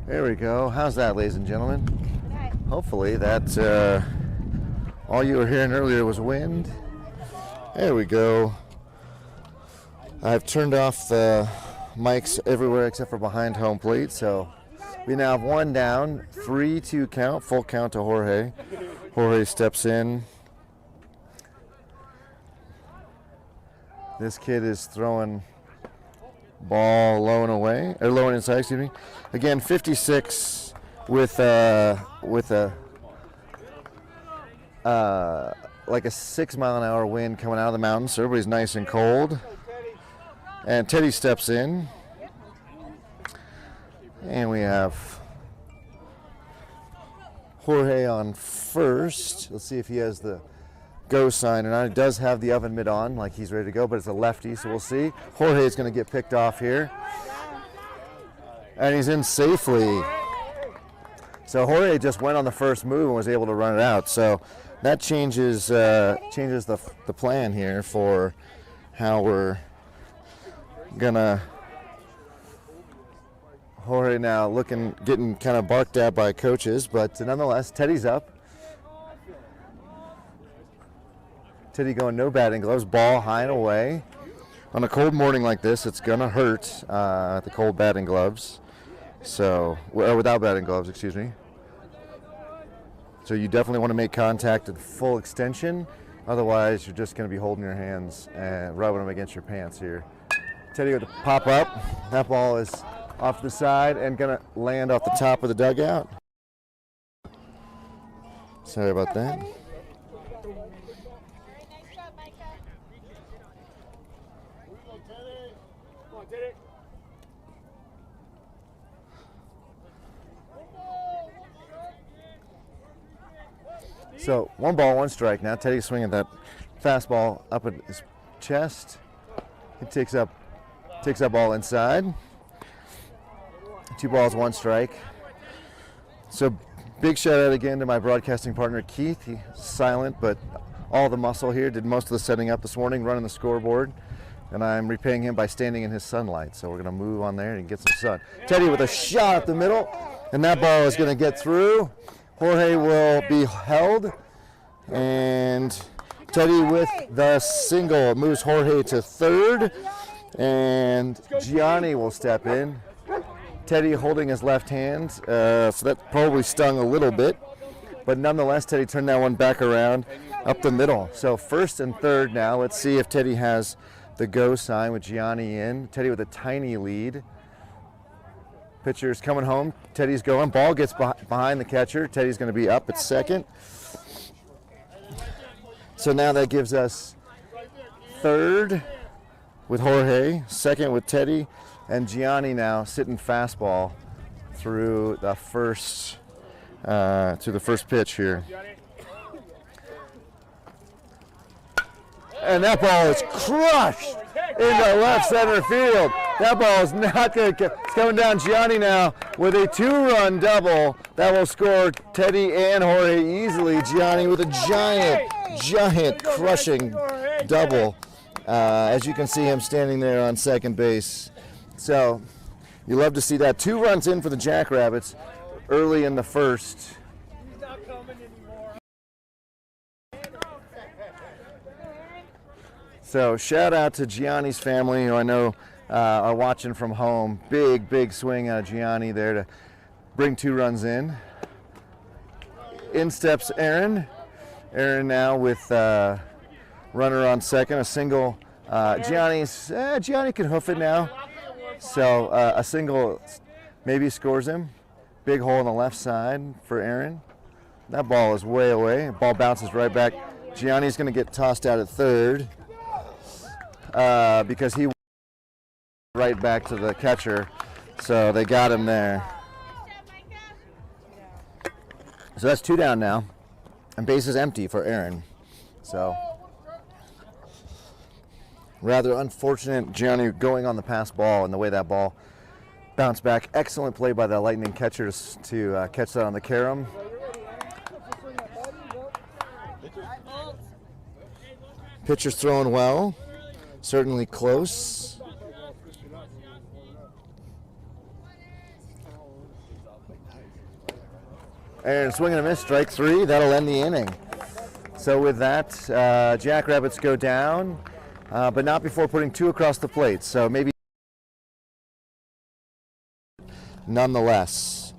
There we go. How's that, ladies and gentlemen? Hopefully that all you were hearing earlier was wind. There we go. I've turned off the mics everywhere except for behind home plate, so we now have one down, 3-2 count, full count to Jorge. Jorge steps in. This kid is throwing ball low and away, or low and inside, excuse me. Again, 56 with a like a 6 mile an hour wind coming out of the mountains, so everybody's nice and cold. And Teddy steps in. And we have Jorge on first. Let's see if he has the go sign or not. He does have the oven mitt on, like he's ready to go, but it's a lefty, so we'll see. Jorge is going to get picked off here. And he's in safely. So Jorge just went on the first move and was able to run it out. So that changes the plan here for how we're gonna. Jorge now getting kind of barked at by coaches, but nonetheless, Teddy's up. Teddy going no batting gloves, ball high and away. On a cold morning like this, it's gonna hurt the cold batting gloves. So, without batting gloves, excuse me. So you definitely want to make contact at full extension. Otherwise, you're just going to be holding your hands and rubbing them against your pants here. Teddy with the pop up. That ball is off to the side and going to land off the top of the dugout. Sorry about that. So 1 ball, 1 strike. Now Teddy's swinging that fastball up at his chest. He takes up ball inside. 2 balls, 1 strike. So big shout out again to my broadcasting partner Keith. He's silent, but all the muscle here. Did most of the setting up this morning, running the scoreboard, and I'm repaying him by standing in his sunlight. So we're gonna move on there and get some sun. Teddy with a shot up the middle, and that ball is gonna get through. Jorge will be held, and Teddy with the single moves Jorge to third, and Gianni will step in. Teddy holding his left hand, so that probably stung a little bit, but nonetheless, Teddy turned that one back around up the middle. So first and third now. Let's see if Teddy has the go sign with Gianni in. Teddy with a tiny lead. Pitcher's coming home. Teddy's going. Ball gets behind the catcher. Teddy's going to be up at second. So now that gives us third with Jorge, second with Teddy, and Gianni now sitting fastball through the first pitch here. And that ball is crushed into left center field. That ball is not going to. It's coming down. Gianni now with a 2-run double that will score Teddy and Jorge easily. Gianni with a giant crushing double. As you can see him standing there on second base. So you love to see that. 2 runs in for the Jackrabbits early in the first. So shout out to Gianni's family, who I know are watching from home. Big swing out of Gianni there to bring 2 runs in. In steps Aaron. Aaron now with runner on second, a single. Gianni can hoof it now. So a single maybe scores him. Big hole on the left side for Aaron. That ball is way away. Ball bounces right back. Gianni's going to get tossed out at third. Because he right back to the catcher, so they got him there. So that's 2 down now, and base is empty for Aaron. So rather unfortunate, Gianni going on the pass ball and the way that ball bounced back. Excellent play by the Lightning catchers to catch that on the carom. Pitcher's throwing well. Certainly close. And swing and a miss, strike 3. That'll end the inning. So with that, Jackrabbits go down, but not before putting 2 across the plate. So maybe nonetheless.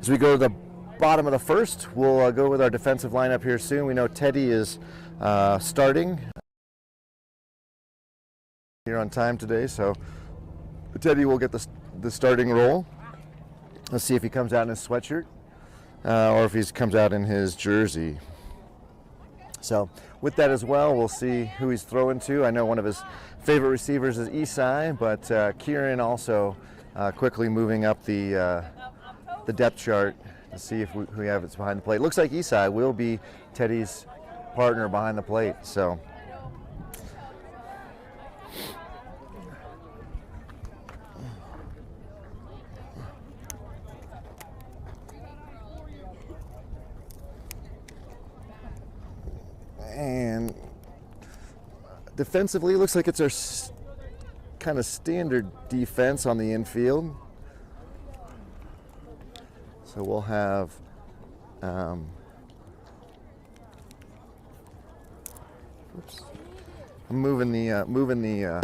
As we go to the bottom of the first, we'll go with our defensive lineup here soon. We know Teddy is starting here on time today, so Teddy will get the starting role. Let's see if he comes out in his sweatshirt or if he comes out in his jersey. So with that as well, we'll see who he's throwing to. I know one of his favorite receivers is Isai, but Kieran also quickly moving up the depth chart to see if who we have it's behind the plate. Looks like Isai will be Teddy's partner behind the plate. So and defensively, it looks like it's our kind of standard defense on the infield. So we'll have oops. I'm moving the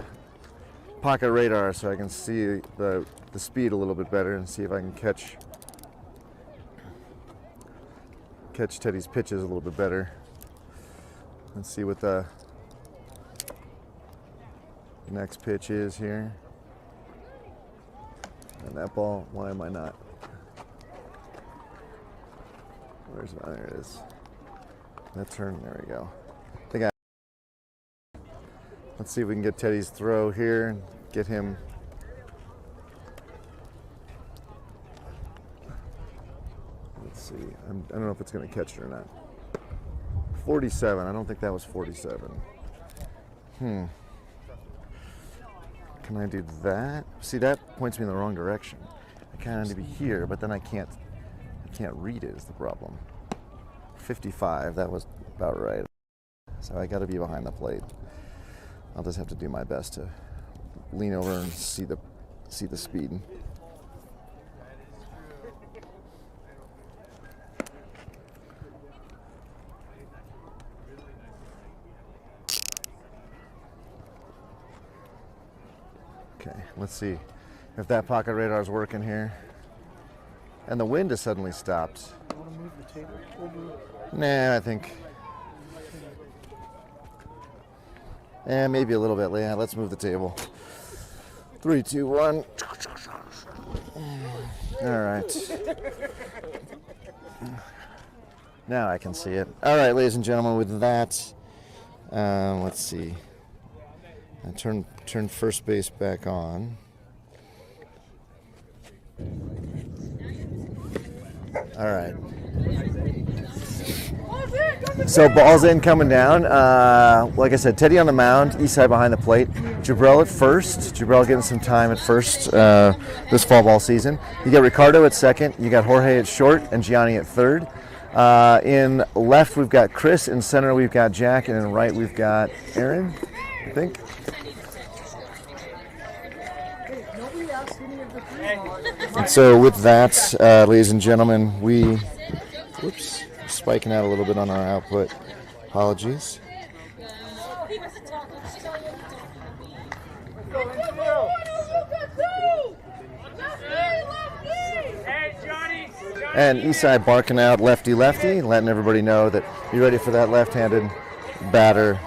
pocket radar so I can see the speed a little bit better and see if I can catch Teddy's pitches a little bit better. Let's see what the next pitch is here. And that ball, why am I not? There it is. That turn, there we go. Let's see if we can get Teddy's throw here and get him. Let's see. I don't know if it's going to catch it or not. 47. I don't think that was 47. Can I do that? See, that points me in the wrong direction. I kind of need to be here, but then I can't read it is the problem. 55. That was about right. So I got to be behind the plate. I'll just have to do my best to lean over and see the speed. Okay, let's see if that pocket radar is working here. And the wind has suddenly stopped. You want to move the table over? Nah, I think. Maybe a little bit. Yeah, let's move the table. 3, 2, 1. All right. Now I can see it. All right, ladies and gentlemen, with that, let's see. I turn first base back on. All right. So ball's in, coming down. Like I said, Teddy on the mound, Isai behind the plate. Jabril at first. Jabril getting some time at first this fall ball season. You got Ricardo at second. You got Jorge at short and Gianni at third. In left, we've got Chris. In center, we've got Jack. And in right, we've got Aaron, I think. And so with that, ladies and gentlemen, whoops, spiking out a little bit on our output. Apologies. And Isai barking out lefty, letting everybody know that you're ready for that left-handed batter.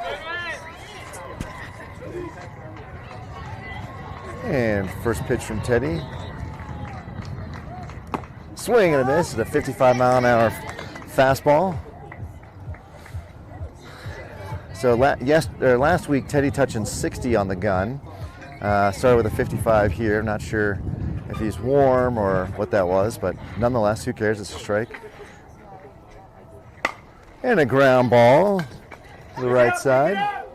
And first pitch from Teddy. Swing and a miss at a 55-mile-an-hour fastball. So last week, Teddy touching 60 on the gun. Started with a 55 here. Not sure if he's warm or what that was, but nonetheless, who cares? It's a strike. And a ground ball to the right side.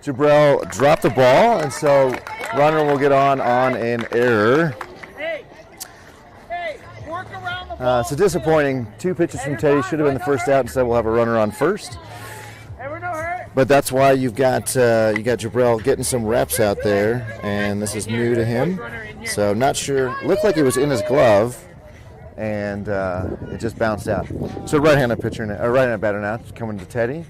Jabril dropped the ball, and so runner will get on an error. So disappointing. 2 pitches from Teddy. Should have been the first out. Instead, we'll have a runner on first. But that's why you got Jabril getting some reps out there, and this is new to him. So not sure. Looked like it was in his glove, and it just bounced out. So right-handed pitcher, or right-handed batter now, coming to Teddy.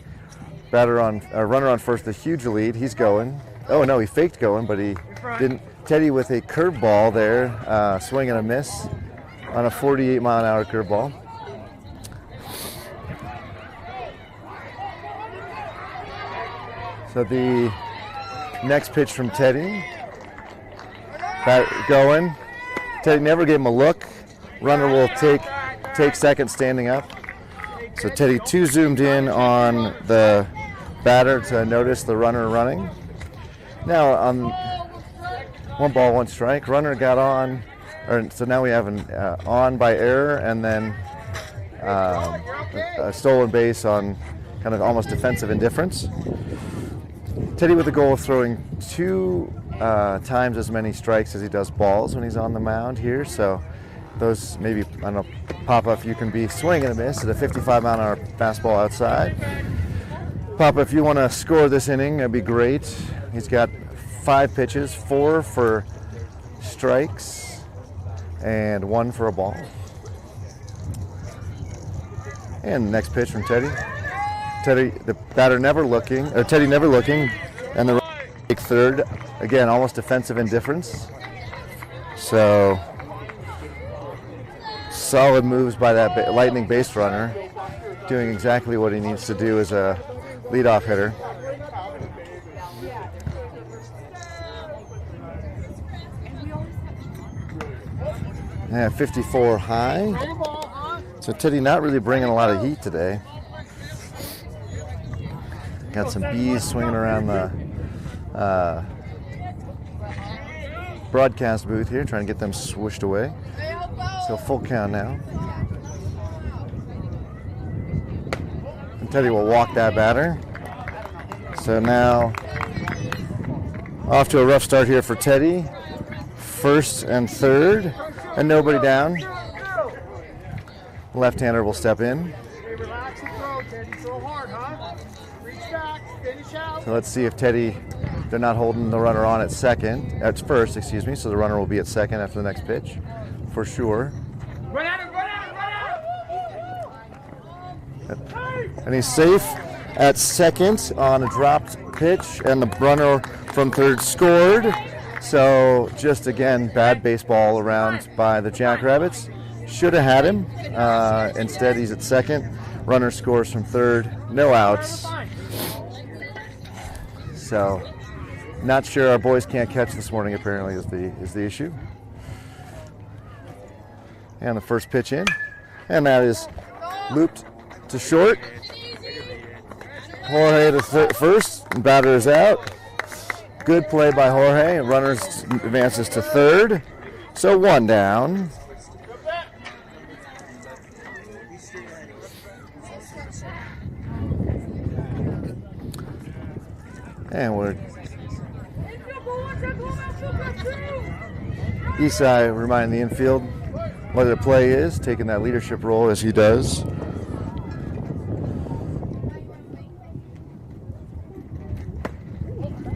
Runner on first, a huge lead. He's going. Oh no, he faked going, but he didn't. Teddy with a curveball there, swing and a miss on a 48-mile-an-hour curveball. So the next pitch from Teddy. Going. Teddy never gave him a look. Runner will take second standing up. So Teddy too zoomed in on the batter to notice the runner running. Now on 1 ball, 1 strike. Runner got on. So now we have an on by error and then a stolen base on kind of almost defensive indifference. Teddy with the goal of throwing 2 times as many strikes as he does balls when he's on the mound here. So those maybe, I don't know, Papa, if you can be swing and a miss at a 55-mile-an-hour fastball outside. Papa, if you want to score this inning, that'd be great. He's got 5 pitches, 4 for strikes and 1 for a ball. And next pitch from Teddy. Teddy, the batter never looking, or Teddy never looking, and the take third. Again, almost defensive indifference. So solid moves by that lightning base runner, doing exactly what he needs to do as a leadoff hitter. Yeah, 54 high. So Teddy not really bringing a lot of heat today. Got some bees swinging around the broadcast booth here, trying to get them swooshed away. So full count now. And Teddy will walk that batter. So now off to a rough start here for Teddy. First and third, and nobody down. Left-hander will step in. So let's see if Teddy, they're not holding the runner on at first, excuse me, so the runner will be at second after the next pitch, for sure. And he's safe at second on a dropped pitch, and the runner from third scored. So just again, bad baseball around by the Jackrabbits. Should have had him. Instead, he's at second. Runner scores from third. No outs. So, not sure our boys can't catch this morning. Apparently, is the issue. And the first pitch in, and that is looped to short. Jorge to first. And batter is out. Good play by Jorge. And runner advances to third. So 1 down. And we're Isai reminding the infield what the play is, taking that leadership role as he does.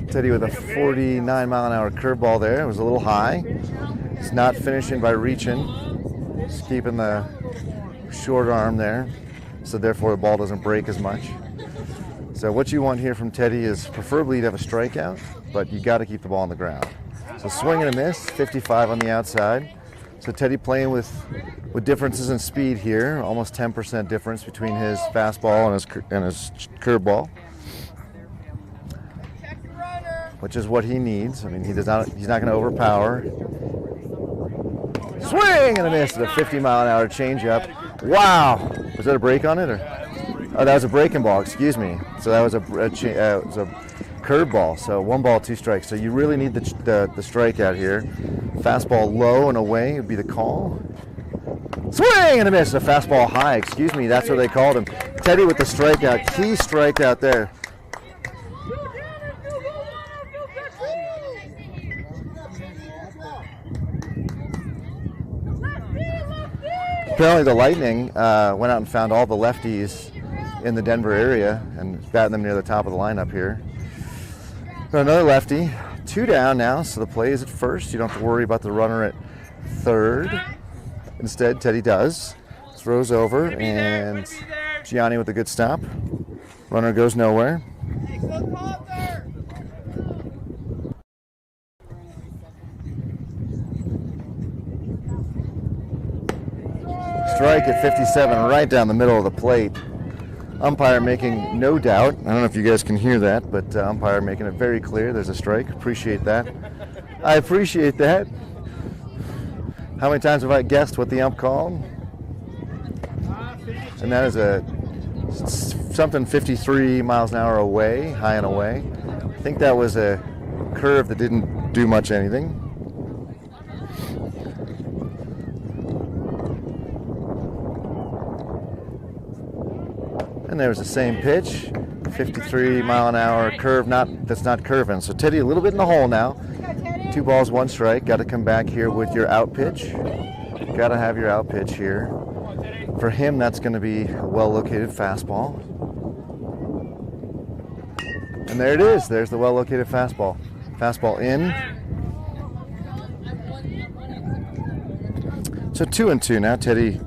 Teddy with a 49-mile-an-hour curveball there. It was a little high. It's not finishing by reaching. Just keeping the short arm there, so therefore the ball doesn't break as much. So what you want here from Teddy is preferably to have a strikeout, but you got to keep the ball on the ground. So swing and a miss, 55 on the outside. So Teddy playing with differences in speed here, almost 10% difference between his fastball and his curveball, which is what he needs. I mean, he's not going to overpower. Swing and a miss at a 50-mile-an-hour changeup. Wow, was that a break on it or? Oh, that was a breaking ball, excuse me. So that was a curveball. So 1 ball, 2 strikes. So you really need the strikeout here. Fastball low and away would be the call. Swing and a miss. A fastball high, excuse me. That's what they called him. Teddy with the strikeout. Key strikeout there. Apparently the Lightning went out and found all the lefties in the Denver area and batting them near the top of the lineup here. So another lefty, 2 down now, so the play is at first. You don't have to worry about the runner at third. Instead, Teddy does. Throws over, and Gianni with a good stop. Runner goes nowhere. Strike at 57, right down the middle of the plate. Umpire making no doubt. I don't know if you guys can hear that, but umpire making it very clear there's a strike. Appreciate that. I appreciate that. How many times have I guessed what the ump called? And that is something 53 miles an hour away, high and away. I think that was a curve that didn't do much anything. And there's the same pitch, 53 mile an hour curve, that's not curving. So Teddy a little bit in the hole now. 2 balls, 1 strike. Got to come back here with your out pitch. Got to have your out pitch here. For him, that's going to be a well-located fastball. And there it is. There's the well-located fastball. Fastball in. So 2-2 now. Teddy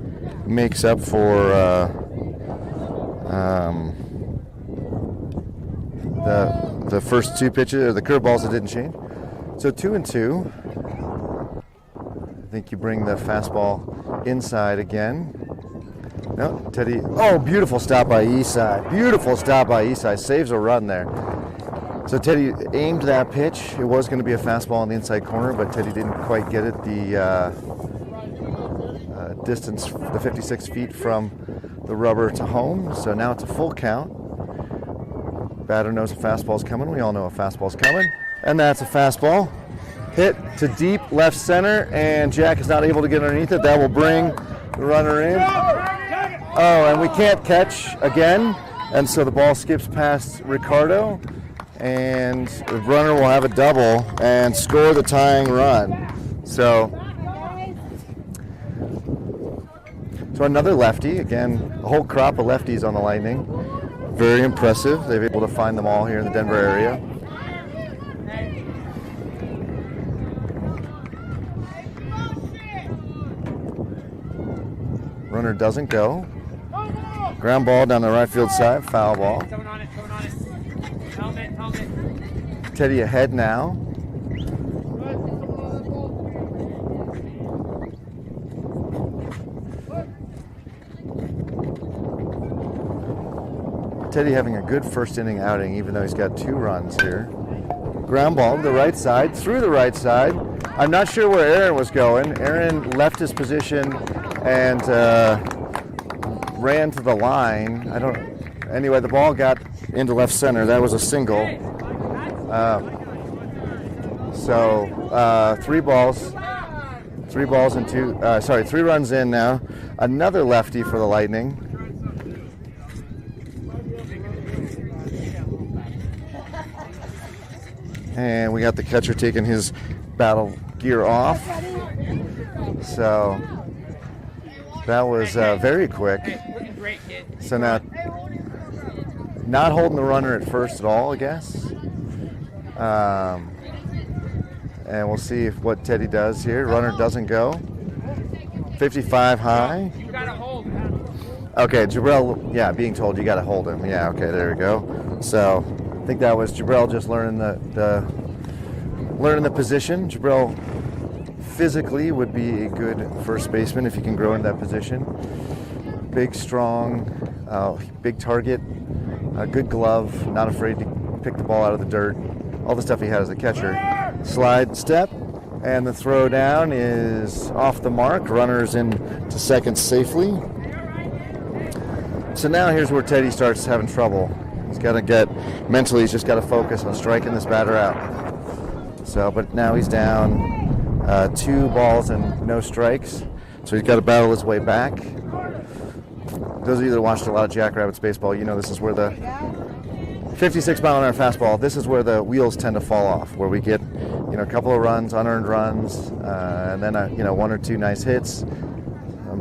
makes up for the first 2 pitches, or the curveballs that didn't change. So 2-2. I think you bring the fastball inside again. No, Teddy. Oh, beautiful stop by Esai. Beautiful stop by Esai. Saves a run there. So Teddy aimed that pitch. It was going to be a fastball on the inside corner, but Teddy didn't quite get it the distance, the 56 feet from the rubber to home. So now it's a full count. Batter knows a fastball's coming. We all know a fastball's coming. And that's a fastball. Hit to deep left center, and Jack is not able to get underneath it. That will bring the runner in. Oh, and we can't catch again. And so the ball skips past Ricardo, and the runner will have a double and score the tying run. So another lefty. Again, a whole crop of lefties on the Lightning. Very impressive. They've been able to find them all here in the Denver area. Runner doesn't go. Ground ball down the right field side, foul ball. Teddy ahead now. Teddy having a good first inning outing, even though he's got 2 runs here. Ground ball to the right side, through the right side. I'm not sure where Aaron was going. Aaron left his position and ran to the line. Anyway, the ball got into left center. That was a single. 3 runs in now. Another lefty for the Lightning. And we got the catcher taking his battle gear off. So that was very quick. So now, not holding the runner at first at all, I guess. And we'll see what Teddy does here. Runner doesn't go. 55 high. Okay, Jabril, being told you got to hold him. Yeah, okay, there we go. So I think that was Jabril just learning the position. Jabril physically would be a good first baseman if he can grow into that position. Big, strong, big target, good glove, not afraid to pick the ball out of the dirt. All the stuff he had as a catcher. Slide step, and the throw down is off the mark. Runner's in to second safely. So now here's where Teddy starts having trouble. He's got to he's just got to focus on striking this batter out. So, but now he's down 2 balls and no strikes. So he's got to battle his way back. Those of you that watched a lot of Jackrabbits baseball, you know this is where the 56 mile an hour fastball, this is where the wheels tend to fall off, where we get, a couple of runs, unearned runs, and then, 1 or 2 nice hits,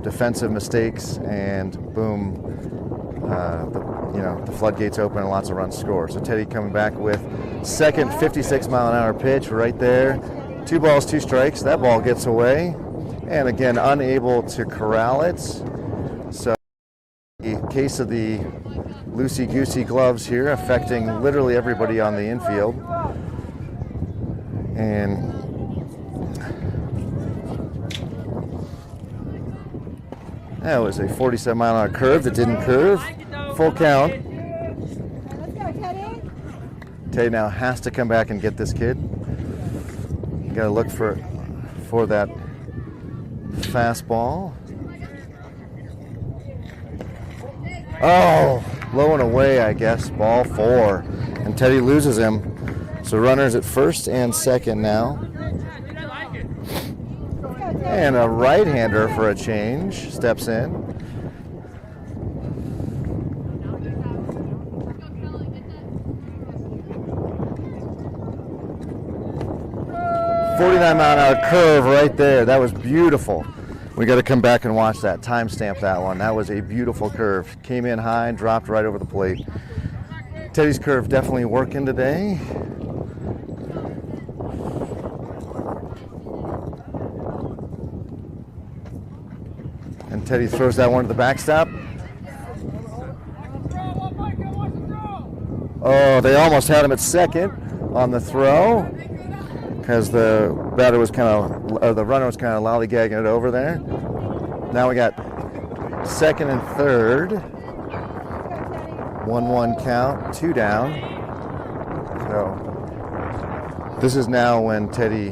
defensive mistakes, and boom, the floodgates open and lots of runs score. So Teddy coming back with second 56 mile an hour pitch right there. 2 balls, 2 strikes. That ball gets away. And again, unable to corral it. So the case of the loosey-goosey gloves here affecting literally everybody on the infield. And that was a 47-mile-an-hour curve that didn't curve. Full count. Let's go, Teddy. Teddy now has to come back and get this kid. Got to look for that fastball. Oh, low and away, I guess. Ball 4. And Teddy loses him. So runners at first and second now. And a right-hander for a change steps in. .49-mile-an-hour curve right there. That was beautiful. We got to come back and watch that. Timestamp that one. That was a beautiful curve. Came in high and dropped right over the plate. Teddy's curve definitely working today. And Teddy throws that one to the backstop. Oh, they almost had him at second on the throw because the runner was kind of lollygagging it over there. Now we got second and third. 1-1 count, 2 down. So this is now when Teddy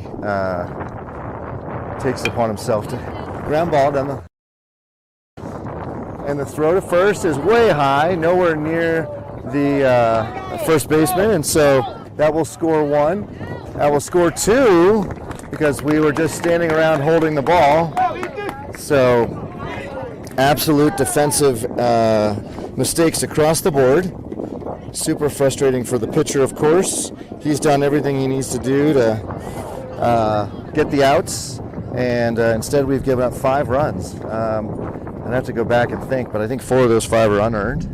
takes it upon himself to ground ball down the. And the throw to first is way high, nowhere near the first baseman, and so that will score 1. That will score 2 because we were just standing around holding the ball. So absolute defensive mistakes across the board. Super frustrating for the pitcher, of course. He's done everything he needs to do to get the outs, and instead we've given up 5 runs. I'd have to go back and think, but I think 4 of those 5 are unearned.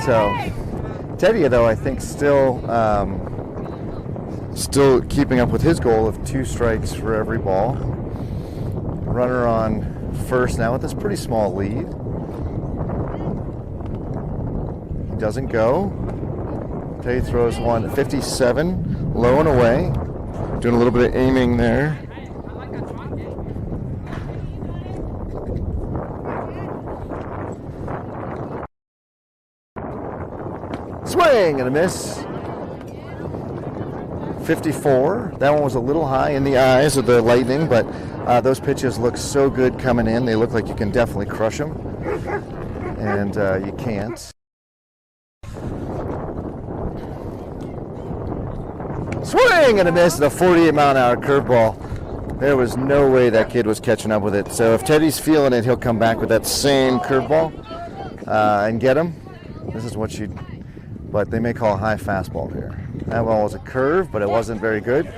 So Teddy, though, I think still keeping up with his goal of 2 strikes for every ball. Runner on first now with this pretty small lead. He doesn't go. Teddy throws one at 57, low and away. Doing a little bit of aiming there. Swing and a miss. 54. That one was a little high in the eyes of the Lightning, but those pitches look so good coming in. They look like you can definitely crush them, and you can't. Swing and a miss. The 48-mile-an-hour curveball. There was no way that kid was catching up with it. So if Teddy's feeling it, he'll come back with that same curveball and get him. This is what you. But they may call a high fastball here. That ball was a curve, but it wasn't very good.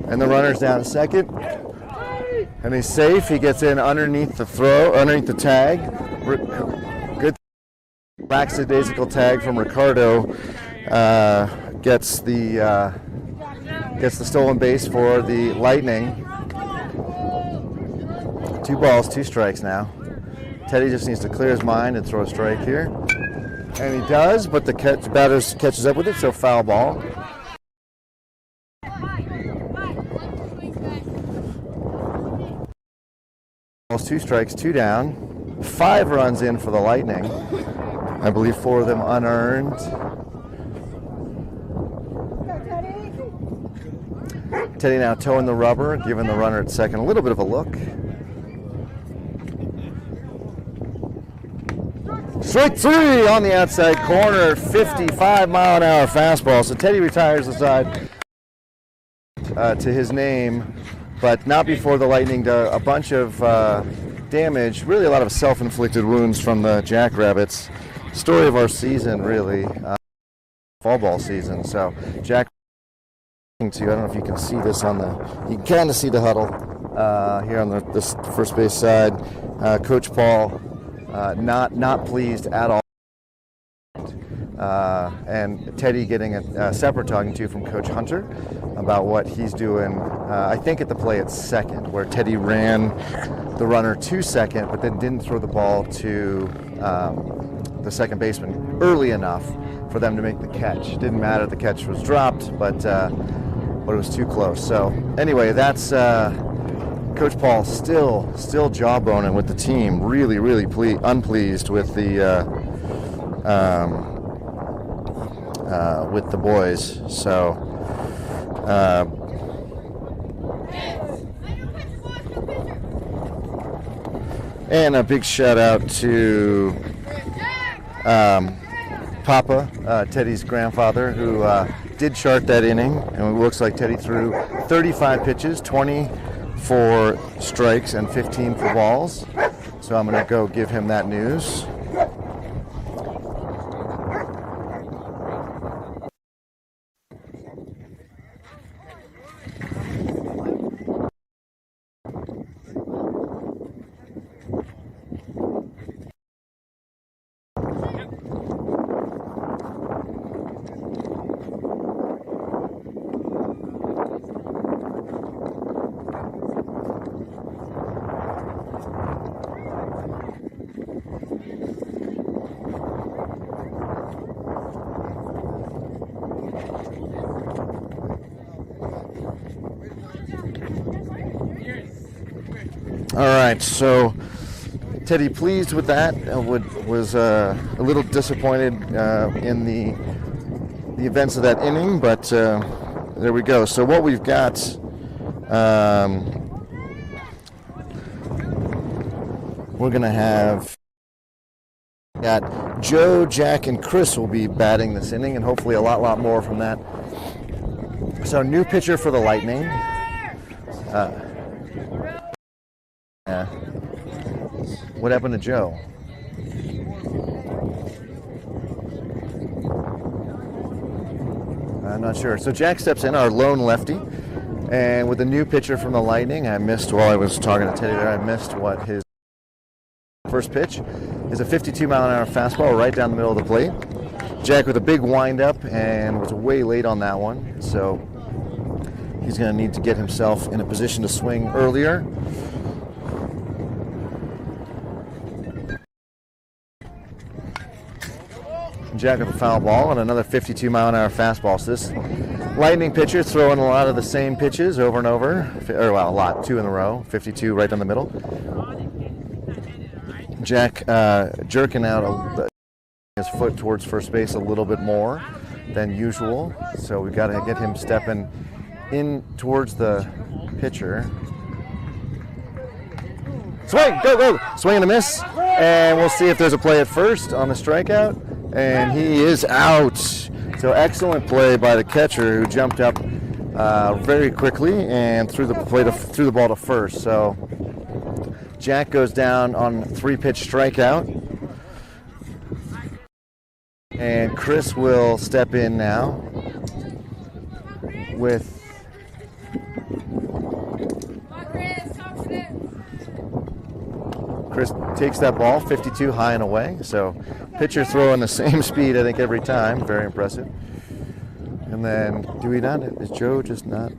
And the runner's down at second. And he's safe. He gets in underneath the throw, underneath the tag. Good lackadaisical tag from Ricardo. Gets the stolen base for the Lightning. 2 balls, 2 strikes now. Teddy just needs to clear his mind and throw a strike here. And he does, but the batter catches up with it, so foul ball. Almost 2 strikes, 2 down. 5 runs in for the Lightning. I believe 4 of them unearned. Teddy now toeing the rubber, giving the runner at second a little bit of a look. Strike 3 on the outside corner, 55-mile-an-hour fastball. So Teddy retires the side to his name, but not before the Lightning do a bunch of damage, really a lot of self-inflicted wounds from the Jackrabbits. Story of our season, really, fall ball season. So Jack, I don't know if you can see this you can kind of see the huddle here on this first base side. Coach Paul not pleased at all. and Teddy getting a separate talking to from Coach Hunter about what he's doing, I think at the play at second, where Teddy ran the runner to second, but then didn't throw the ball to the second baseman early enough for them to make the catch. Didn't matter, the catch was dropped, but it was too close. So anyway, that's Coach Paul still jawboning with the team. Really unpleased with the boys. So and a big shout out to Papa, Teddy's grandfather, who did chart that inning, and it looks like Teddy threw 35 pitches, 20 for strikes and 15 for balls. So I'm going to go give him that news. All right, so Teddy pleased with that. Was a little disappointed in the events of that inning, but there we go. So what we've got, we're gonna have Joe, Jack, and Chris will be batting this inning, and hopefully a lot more from that. So new pitcher for the Lightning. What happened to Joe? I'm not sure. So Jack steps in, our lone lefty, and with a new pitcher from the Lightning, I missed while I was talking to Teddy there, I missed what his first pitch is. A 52-mile-an-hour fastball right down the middle of the plate. Jack with a big windup and was way late on that one, so he's going to need to get himself in a position to swing earlier. Jack with a foul ball and another 52-mile-an-hour fastball. So this Lightning pitcher throwing a lot of the same pitches over and over, or well, a lot, 2 in a row, 52 right down the middle. Jack jerking out his foot towards first base a little bit more than usual, so we've got to get him stepping in towards the pitcher. Swing, go, swing and a miss, and we'll see if there's a play at first on the strikeout, and he is out. So excellent play by the catcher, who jumped up very quickly and threw the ball to first. So Jack goes down on 3-pitch strikeout, and Chris will step in now with Chris takes that ball 52 high and away. So pitcher throwing the same speed, I think, every time. Very impressive. And then, do we not? Is Joe just not?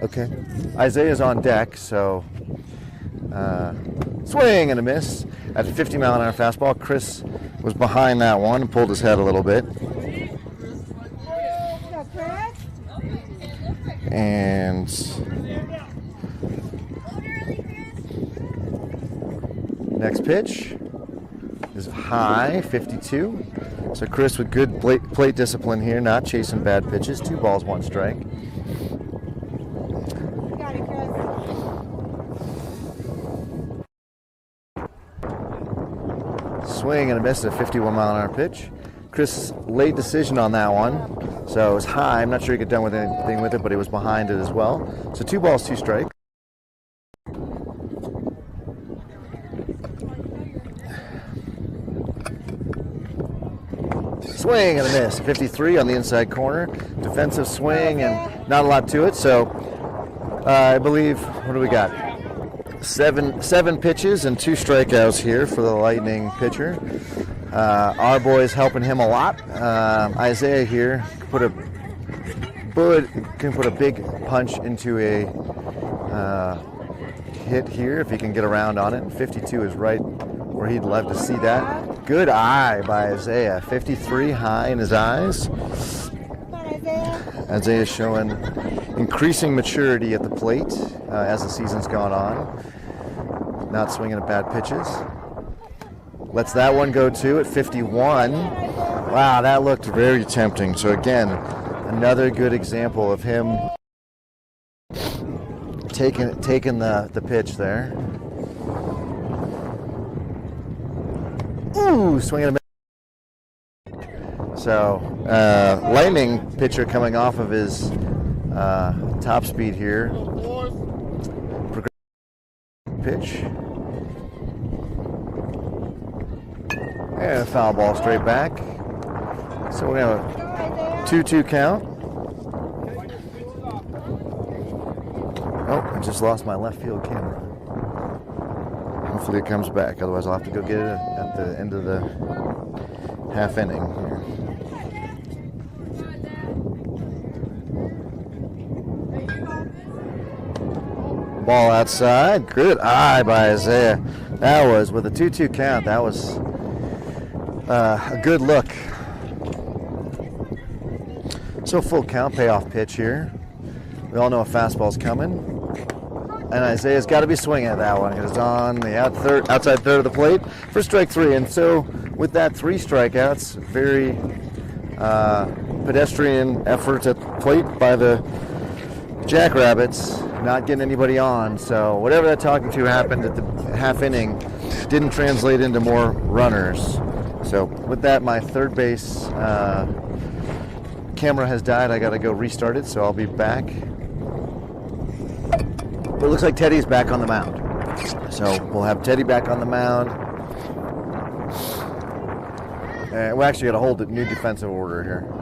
Okay. Isaiah's on deck, so swing and a miss at a 50-mile-an-hour fastball. Chris was behind that one and pulled his head a little bit. And next pitch is high, 52. So Chris with good plate discipline here, not chasing bad pitches. 2 balls, 1 strike. Swing and a miss at a 51-mile-an-hour pitch. Chris, late decision on that one. So it was high. I'm not sure he got done with anything with it, but he was behind it as well. So 2 balls, 2 strikes. Swing and a miss. 53 on the inside corner. Defensive swing and not a lot to it. So I believe, what do we got? Seven pitches and 2 strikeouts here for the Lightning pitcher. Our boy's helping him a lot. Isaiah here can put a big punch into a hit here if he can get around on it. 52 is right where he'd love to see that. Good eye by Isaiah. 53 high in his eyes. Isaiah showing increasing maturity at the plate as the season's gone on. Not swinging at bad pitches. Lets that one go too at 51. Wow, that looked very tempting. So again, another good example of him taking the pitch there. Ooh, swinging a miss. So, Lightning pitcher coming off of his top speed here. Pitch. And a foul ball straight back. So we have a 2-2 count. Oh, I just lost my left field camera. Hopefully it comes back. Otherwise I'll have to go get it at the end of the half inning here. Ball outside. Good eye by Isaiah. That was, with a 2-2 count, that was a good look. So full count, payoff pitch here. We all know a fastball's coming. And Isaiah's got to be swinging at that one. It's on the outside third of the plate for strike 3. And so with that 3 strikeouts, very pedestrian efforts at the plate by the Jackrabbits, not getting anybody on. So whatever that talking to happened at the half inning didn't translate into more runners. So with that, my third base camera has died. I got to go restart it, so I'll be back. But it looks like Teddy's back on the mound. So we'll have Teddy back on the mound. And we actually got to hold a new defensive order here.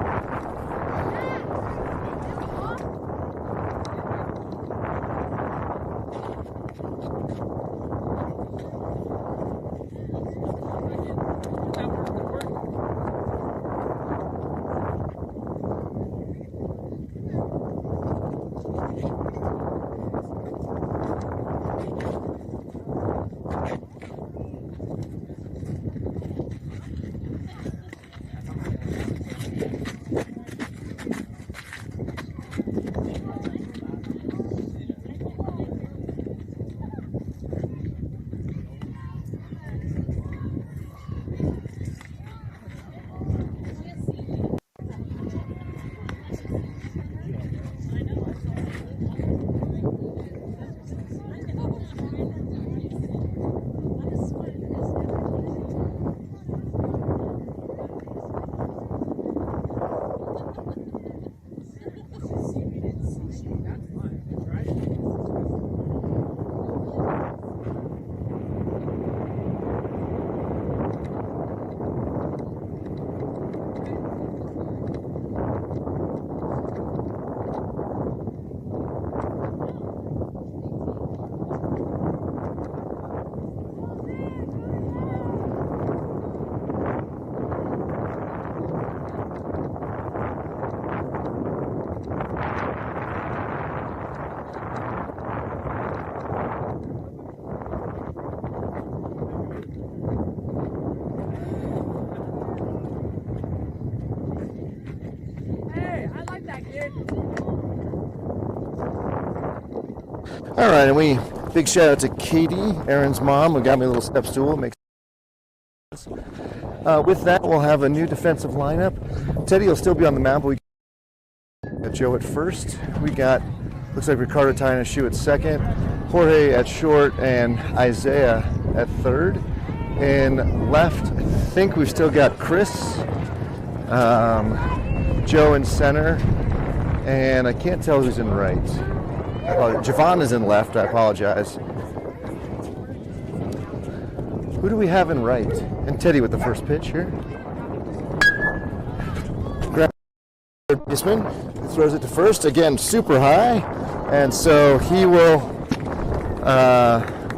All right, and big shout out to Katie, Aaron's mom, who got me a little step stool. With that, we'll have a new defensive lineup. Teddy will still be on the mound, but we got Joe at first. We got, looks like Ricardo tying a shoe at second, Jorge at short, and Isaiah at third. In left, I think we've still got Chris, Joe in center, and I can't tell who's in right. Javon is in left, I apologize. Who do we have in right? And Teddy with the first pitch here. Grab third baseman, throws it to first, again super high, and so he will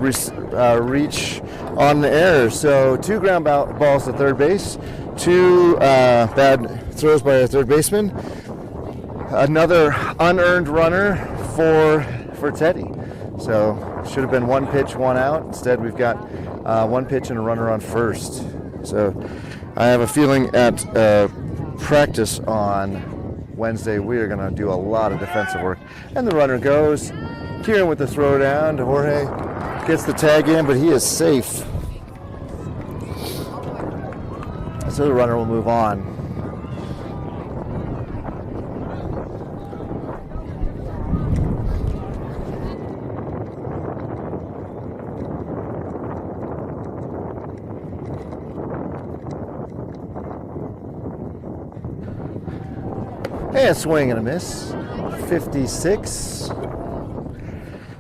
reach on the error. So 2 ground balls to third base, 2 bad throws by a third baseman, another unearned runner for Teddy. So should have been 1 pitch, 1 out. Instead, we've got 1 pitch and a runner on first. So I have a feeling at practice on Wednesday we are going to do a lot of defensive work. And the runner goes. Kieran with the throw down to Jorge. Gets the tag in, but he is safe. So the runner will move on. And a swing and a miss. 56.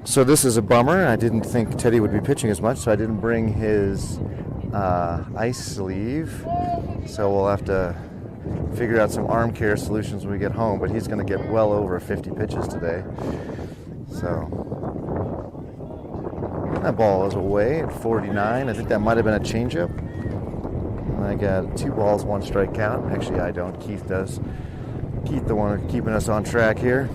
So this is a bummer. I didn't think Teddy would be pitching as much, so I didn't bring his ice sleeve. So we'll have to figure out some arm care solutions when we get home, but he's going to get well over 50 pitches today. So that ball is away at 49. I think that might have been a changeup. I got 2 balls, 1 strike count. Actually, I don't. Keith does. Keith, the one keeping us on track here.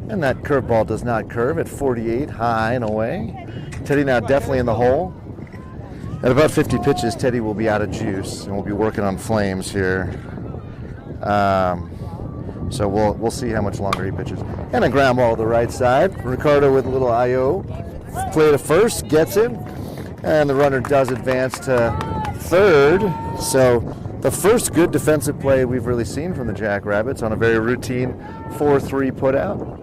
And that curveball does not curve at 48, high and away. Teddy now definitely in the hole. At about 50 pitches, Teddy will be out of juice, and we'll be working on flames here. So we'll see how much longer he pitches. And a ground ball to the right side. Ricardo with a little I.O. Play to first, gets it, and the runner does advance to third. So the first good defensive play we've really seen from the Jackrabbits on a very routine 4-3 putout.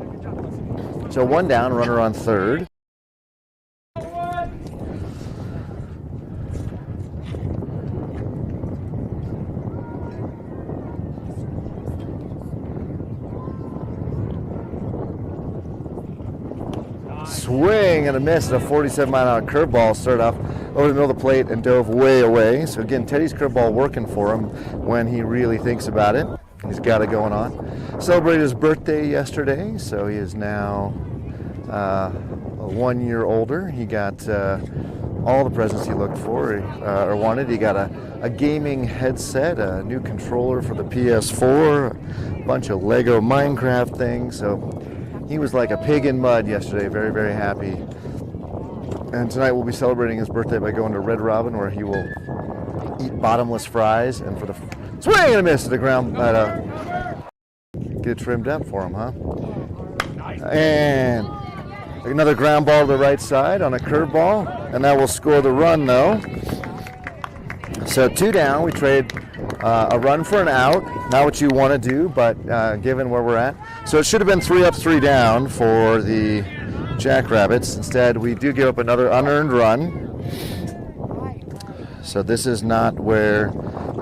So 1 down, runner on third. Swing and a miss at a 47-mile-an-hour curveball. Started off over the middle of the plate and dove way away. So again, Teddy's curveball working for him when he really thinks about it. He's got it going on. Celebrated his birthday yesterday, so he is now 1 year older. He got all the presents he looked for or wanted. He got a gaming headset, a new controller for the PS4, a bunch of Lego Minecraft things. So he was like a pig in mud yesterday, very, very happy. And tonight we'll be celebrating his birthday by going to Red Robin, where he will eat bottomless fries. And for the swing and a miss to the ground, get it trimmed up for him, huh? And another ground ball to the right side on a curveball, and that will score the run, though. So 2 down, we trade a run for an out. Not what you want to do, but given where we're at. So it should have been 3 up, 3 down for the Jackrabbits. Instead, we do give up another unearned run. So this is not where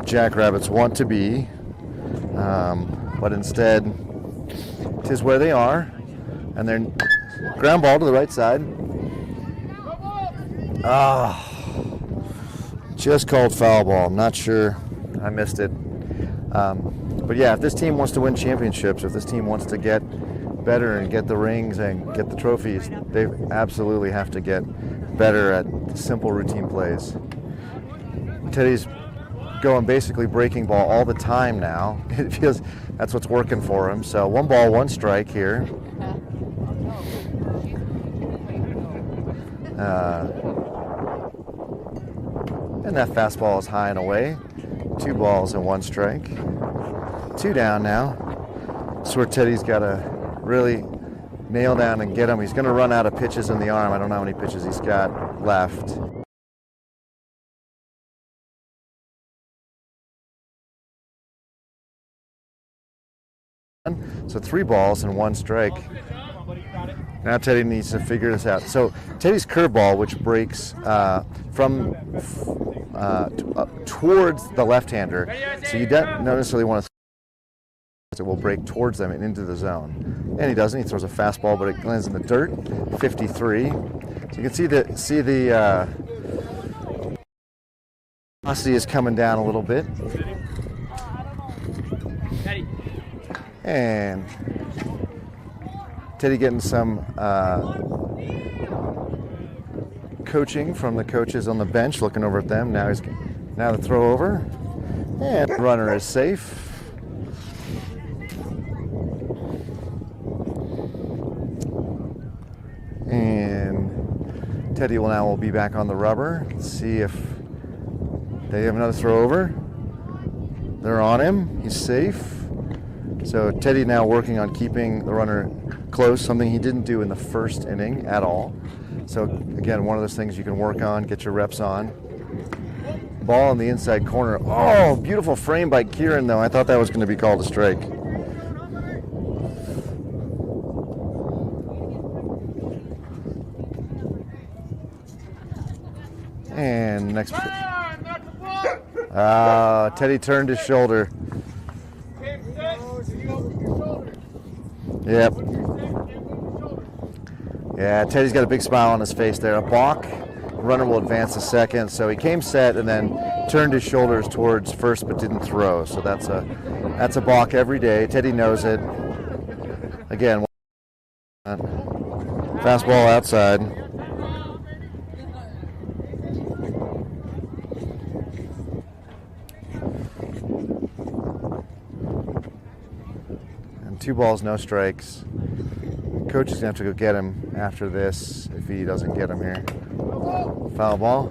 Jackrabbits want to be, but instead, it is where they are. And then ground ball to the right side. Just called foul ball. I'm not sure. I missed it. But yeah, if this team wants to win championships, if this team wants to get better and get the rings and get the trophies, they absolutely have to get better at simple routine plays. Teddy's going basically breaking ball all the time now. It feels that's what's working for him. So 1 ball, 1 strike here. And that fastball is high and away. 2 balls and 1 strike. 2 down now. That's where Teddy's got to really nail down and get him. He's going to run out of pitches in the arm. I don't know how many pitches he's got left. So 3 balls and 1 strike. Now Teddy needs to figure this out. So Teddy's curveball, which breaks from towards the left-hander, so you don't necessarily want to. It will break towards them and into the zone, and he doesn't. He throws a fastball, but it lands in the dirt. 53. So you can see the velocity is coming down a little bit. And Teddy getting some coaching from the coaches on the bench, looking over at them. Now the throw over, and the runner is safe. And Teddy will be back on the rubber. Let's see if they have another throw over. They're on him. He's safe. So Teddy now working on keeping the runner close, something he didn't do in the first inning at all. So again, one of those things you can work on, get your reps on. Ball in the inside corner. Oh, beautiful frame by Kieran, though. I thought that was going to be called a strike. And next. Teddy turned his shoulder. Yep. Yeah, Teddy's got a big smile on his face there. A balk. Runner will advance to second. So he came set and then turned his shoulders towards first but didn't throw. So that's a balk every day. Teddy knows it. Again, fastball outside. And 2 balls, no strikes. Coach is going to have to go get him after this if he doesn't get him here. Foul ball.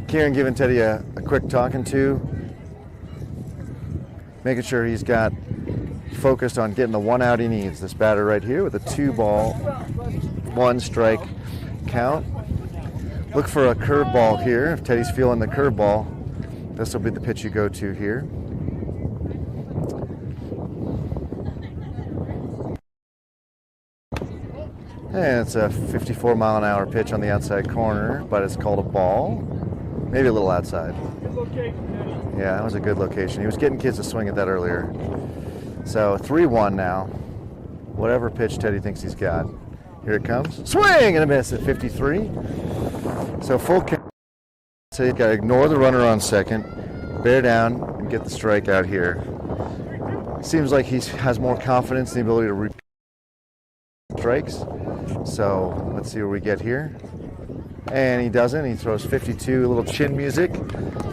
Kieran giving Teddy a quick talking to, making sure he's got focused on getting the 1 out he needs. This batter right here with a 2-ball, 1 strike count. Look for a curveball here. If Teddy's feeling the curveball, this will be the pitch you go to here. And it's a 54-mile-an-hour pitch on the outside corner, but it's called a ball. Maybe a little outside. Yeah, that was a good location. He was getting kids to swing at that earlier. So 3-1 now. Whatever pitch Teddy thinks he's got. Here it comes. Swing and a miss at 53. So full count. So you've got to ignore the runner on second, bear down, and get the strike out here. Seems like he has more confidence in the ability to repeat strikes. So let's see what we get here. And he doesn't. He throws 52, a little chin music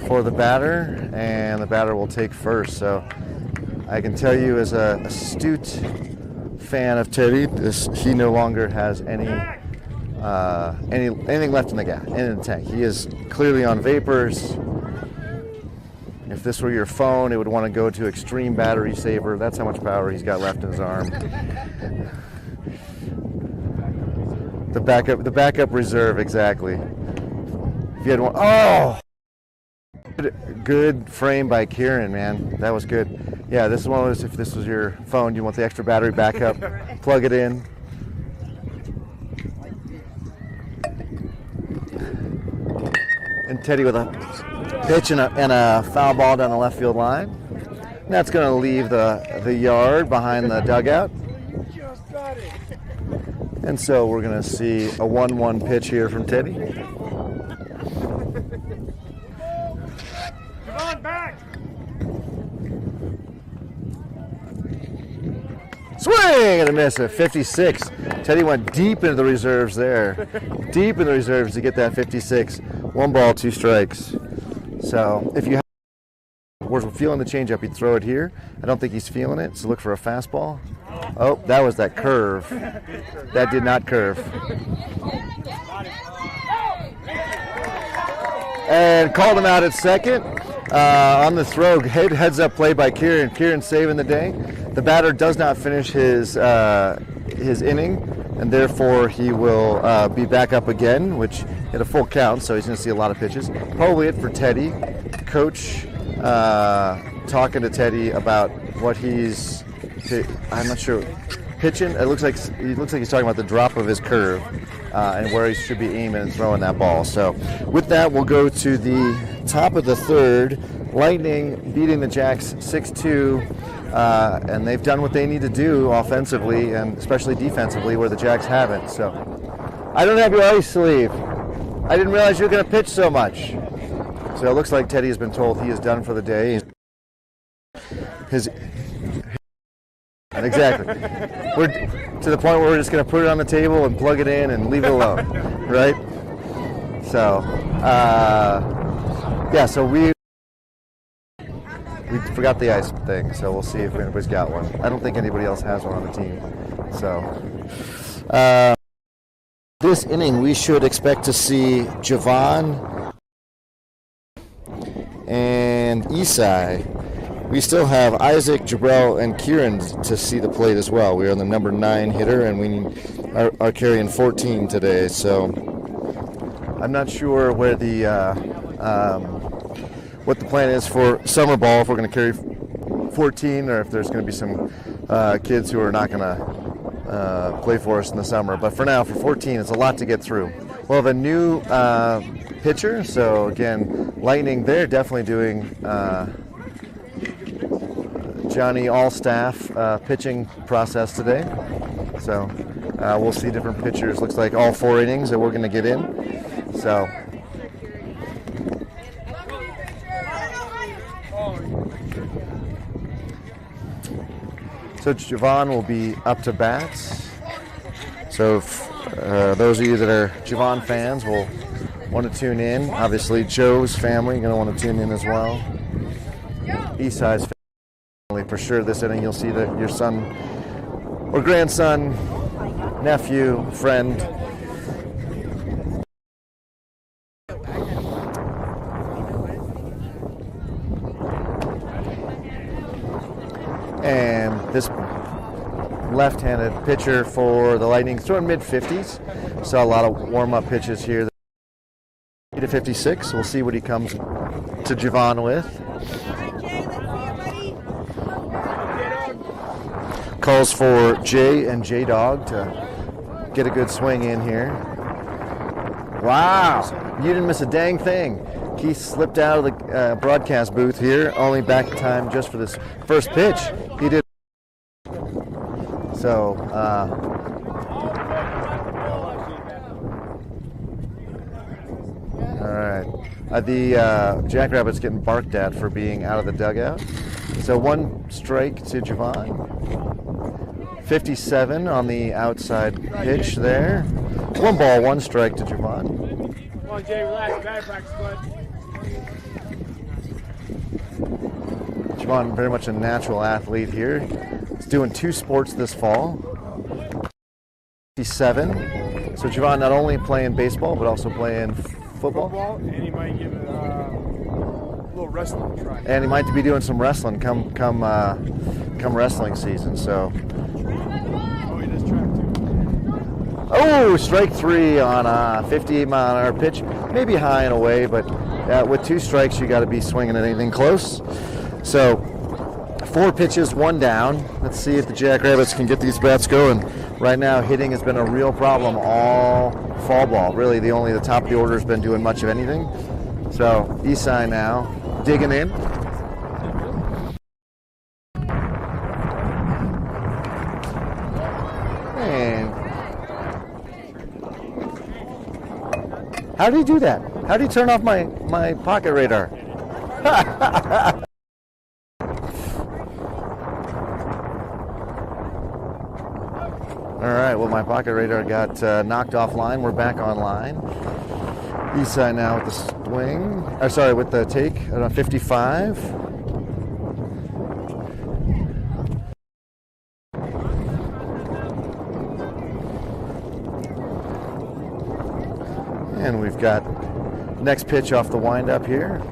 for the batter, and the batter will take first. So I can tell you as an astute fan of Teddy, he no longer has anything left in the tank. He is clearly on vapors. If this were your phone, it would want to go to extreme battery saver. That's how much power he's got left in his arm. The backup reserve, exactly. If you had one, oh! Good frame by Kieran, man. That was good. Yeah, this is one of those, if this was your phone, you want the extra battery backup, plug it in. And Teddy with a pitch and a foul ball down the left field line. And that's going to leave the yard behind the dugout. And so we're going to see a 1-1 pitch here from Teddy. Come on, back! Swing and a miss at 56. Teddy went deep into the reserves there. Deep in the reserves to get that 56. 1 ball, 2 strikes. So if you were feeling the changeup, he'd throw it here. I don't think he's feeling it, so look for a fastball. Oh, that was that curve. That did not curve. And called him out at second. On the throw, heads up play by Kieran. Kieran saving the day. The batter does not finish his inning, and therefore he will be back up again, which hit a full count, so he's going to see a lot of pitches. Probably it for Teddy. Coach talking to Teddy about what he's, I'm not sure, pitching. It looks like he's talking about the drop of his curve and where he should be aiming and throwing that ball. So with that, we'll go to the top of the third. Lightning beating the Jacks 6-2, and they've done what they need to do offensively and especially defensively where the Jacks haven't. So I don't have your ice sleeve. I didn't realize you were going to pitch so much. So it looks like Teddy has been told he is done for the day. And exactly. We're to the point where we're just going to put it on the table and plug it in and leave it alone, right? So, yeah, so we forgot the ice thing, so we'll see if anybody's got one. I don't think anybody else has one on the team. So, this inning we should expect to see Javon and Isai. We still have Isaac, Jabrell, and Kieran to see the plate as well. We are the number 9 hitter, and we are carrying 14 today. So I'm not sure where the what the plan is for summer ball. If we're going to carry 14, or if there's going to be some kids who are not going to play for us in the summer. But for now, for 14, it's a lot to get through. We'll have a new pitcher. So again, Lightning, they're definitely doing. Johnny all-staff pitching process today. So we'll see different pitchers. Looks like all 4 innings that we're going to get in. So Javon will be up to bats. So if, those of you that are Javon fans will want to tune in. Obviously Joe's family going to want to tune in as well. Eastside's family. For sure this inning you'll see that your son or grandson, nephew, friend. And this left-handed pitcher for the Lightning throwing mid-50s. Saw a lot of warm-up pitches here. 56. We'll see what he comes to Javon with. Calls for Jay and J-Dog to get a good swing in here. Wow, you didn't miss a dang thing. Keith slipped out of the broadcast booth here, only back in time just for this first pitch. He did. So, all right. The Jackrabbits getting barked at for being out of the dugout. So 1 strike to Javon. 57 on the outside pitch there. 1 ball, 1 strike to Javon. Come on, Jay, relax. Bad practice, bud. Javon, very much a natural athlete here. He's doing 2 sports this fall. 57. So Javon not only playing baseball, but also playing football. And he might give it a little wrestling try. And he might be doing some wrestling come wrestling season. So. Oh, strike 3 on a 58-mile-an-hour pitch. Maybe high and away, but with 2 strikes, you got to be swinging at anything close. So 4 pitches, 1 down. Let's see if the Jackrabbits can get these bats going. Right now, hitting has been a real problem all fall ball. Really, the top of the order has been doing much of anything. So Isai now digging in. How did he do that? How did he turn off my pocket radar? All right, well, my pocket radar got knocked offline. We're back online. Isai now with the swing. With the take at 55. And we've got next pitch off the windup here.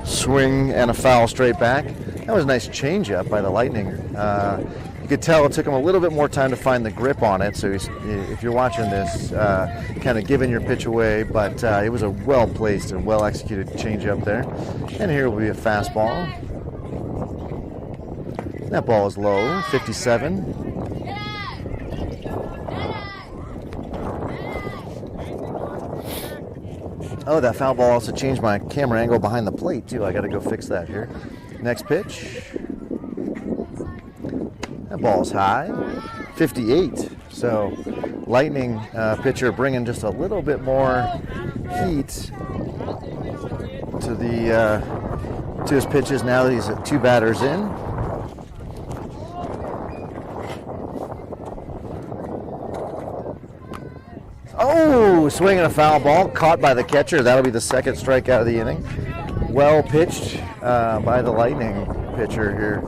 Swing and a foul straight back. That was a nice changeup by the Lightning. You could tell it took him a little bit more time to find the grip on it. So if you're watching this, kind of giving your pitch away, but it was a well-placed and well-executed changeup there. And here will be a fastball. That ball is low, 57. Oh, that foul ball also changed my camera angle behind the plate, too. I got to go fix that here. Next pitch. That ball's high. 58. So, Lightning pitcher bringing just a little bit more heat to to his pitches now that he's at 2 batters in. Oh, swinging a foul ball, caught by the catcher. That'll be the second strikeout of the inning. Well pitched by the Lightning pitcher here.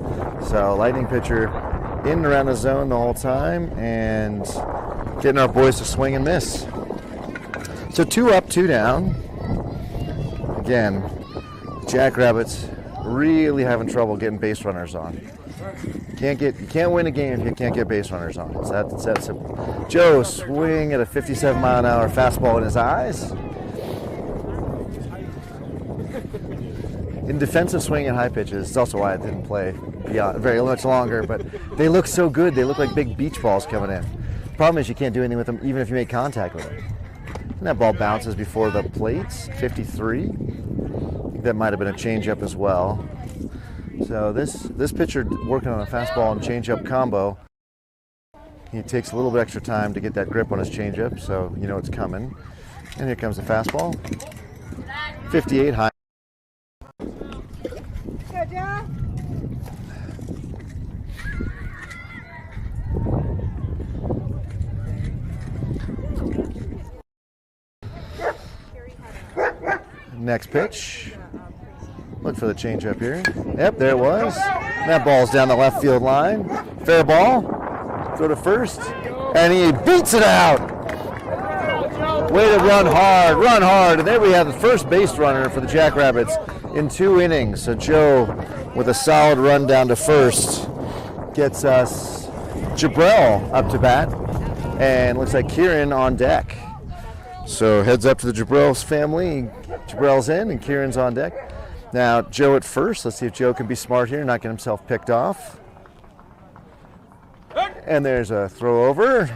So Lightning pitcher in and around the zone the whole time and getting our boys to swing and miss. So 2 up, 2 down. Again, Jackrabbits really having trouble getting base runners on. You can't win a game if you can't get base runners on. So that's that simple. Joe swing at a 57-mile-an-hour fastball in his eyes. In defensive swing at high pitches, it's also why I didn't play beyond very much longer. But they look so good; they look like big beach balls coming in. Problem is, you can't do anything with them, even if you make contact with them. And that ball bounces before the plates. 53. I think that might have been a changeup as well. So this pitcher working on a fastball and changeup combo. He takes a little bit extra time to get that grip on his changeup, so you know it's coming. And here comes the fastball. 58 high. Go, Joe. Next pitch. Look for the changeup here. Yep, there it was. That ball's down the left field line. Fair ball. Go to first. And he beats it out. Way to run hard, run hard. And there we have the first base runner for the Jackrabbits in 2 innings. So Joe, with a solid run down to first, gets us Jabrell up to bat. And looks like Kieran on deck. So heads up to the Jabrell's family. Jabrell's in and Kieran's on deck. Now, Joe at first. Let's see if Joe can be smart here and not get himself picked off. And there's a throw over.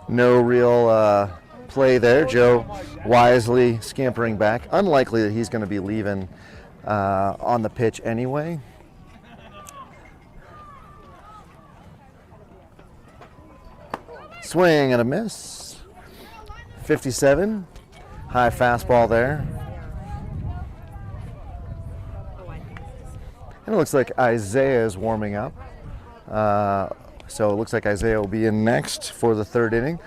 No real play there. Joe wisely scampering back. Unlikely that he's going to be leaving on the pitch anyway. Swing and a miss. 57. High fastball there. And it looks like Isaiah is warming up. So it looks like Isaiah will be in next for the 3rd inning.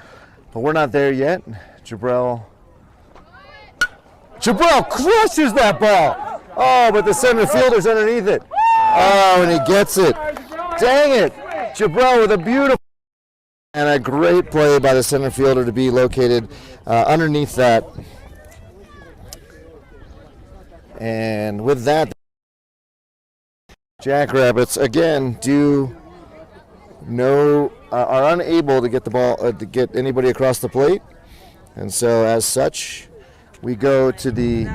But we're not there yet. Jabrell crushes that ball. Oh, but the center fielder's underneath it. Oh, and he gets it. Dang it. Jabrell with a beautiful and a great play by the center fielder to be located underneath that. And with that, Jackrabbits again are unable to get the ball to get anybody across the plate, and so as such, we go to the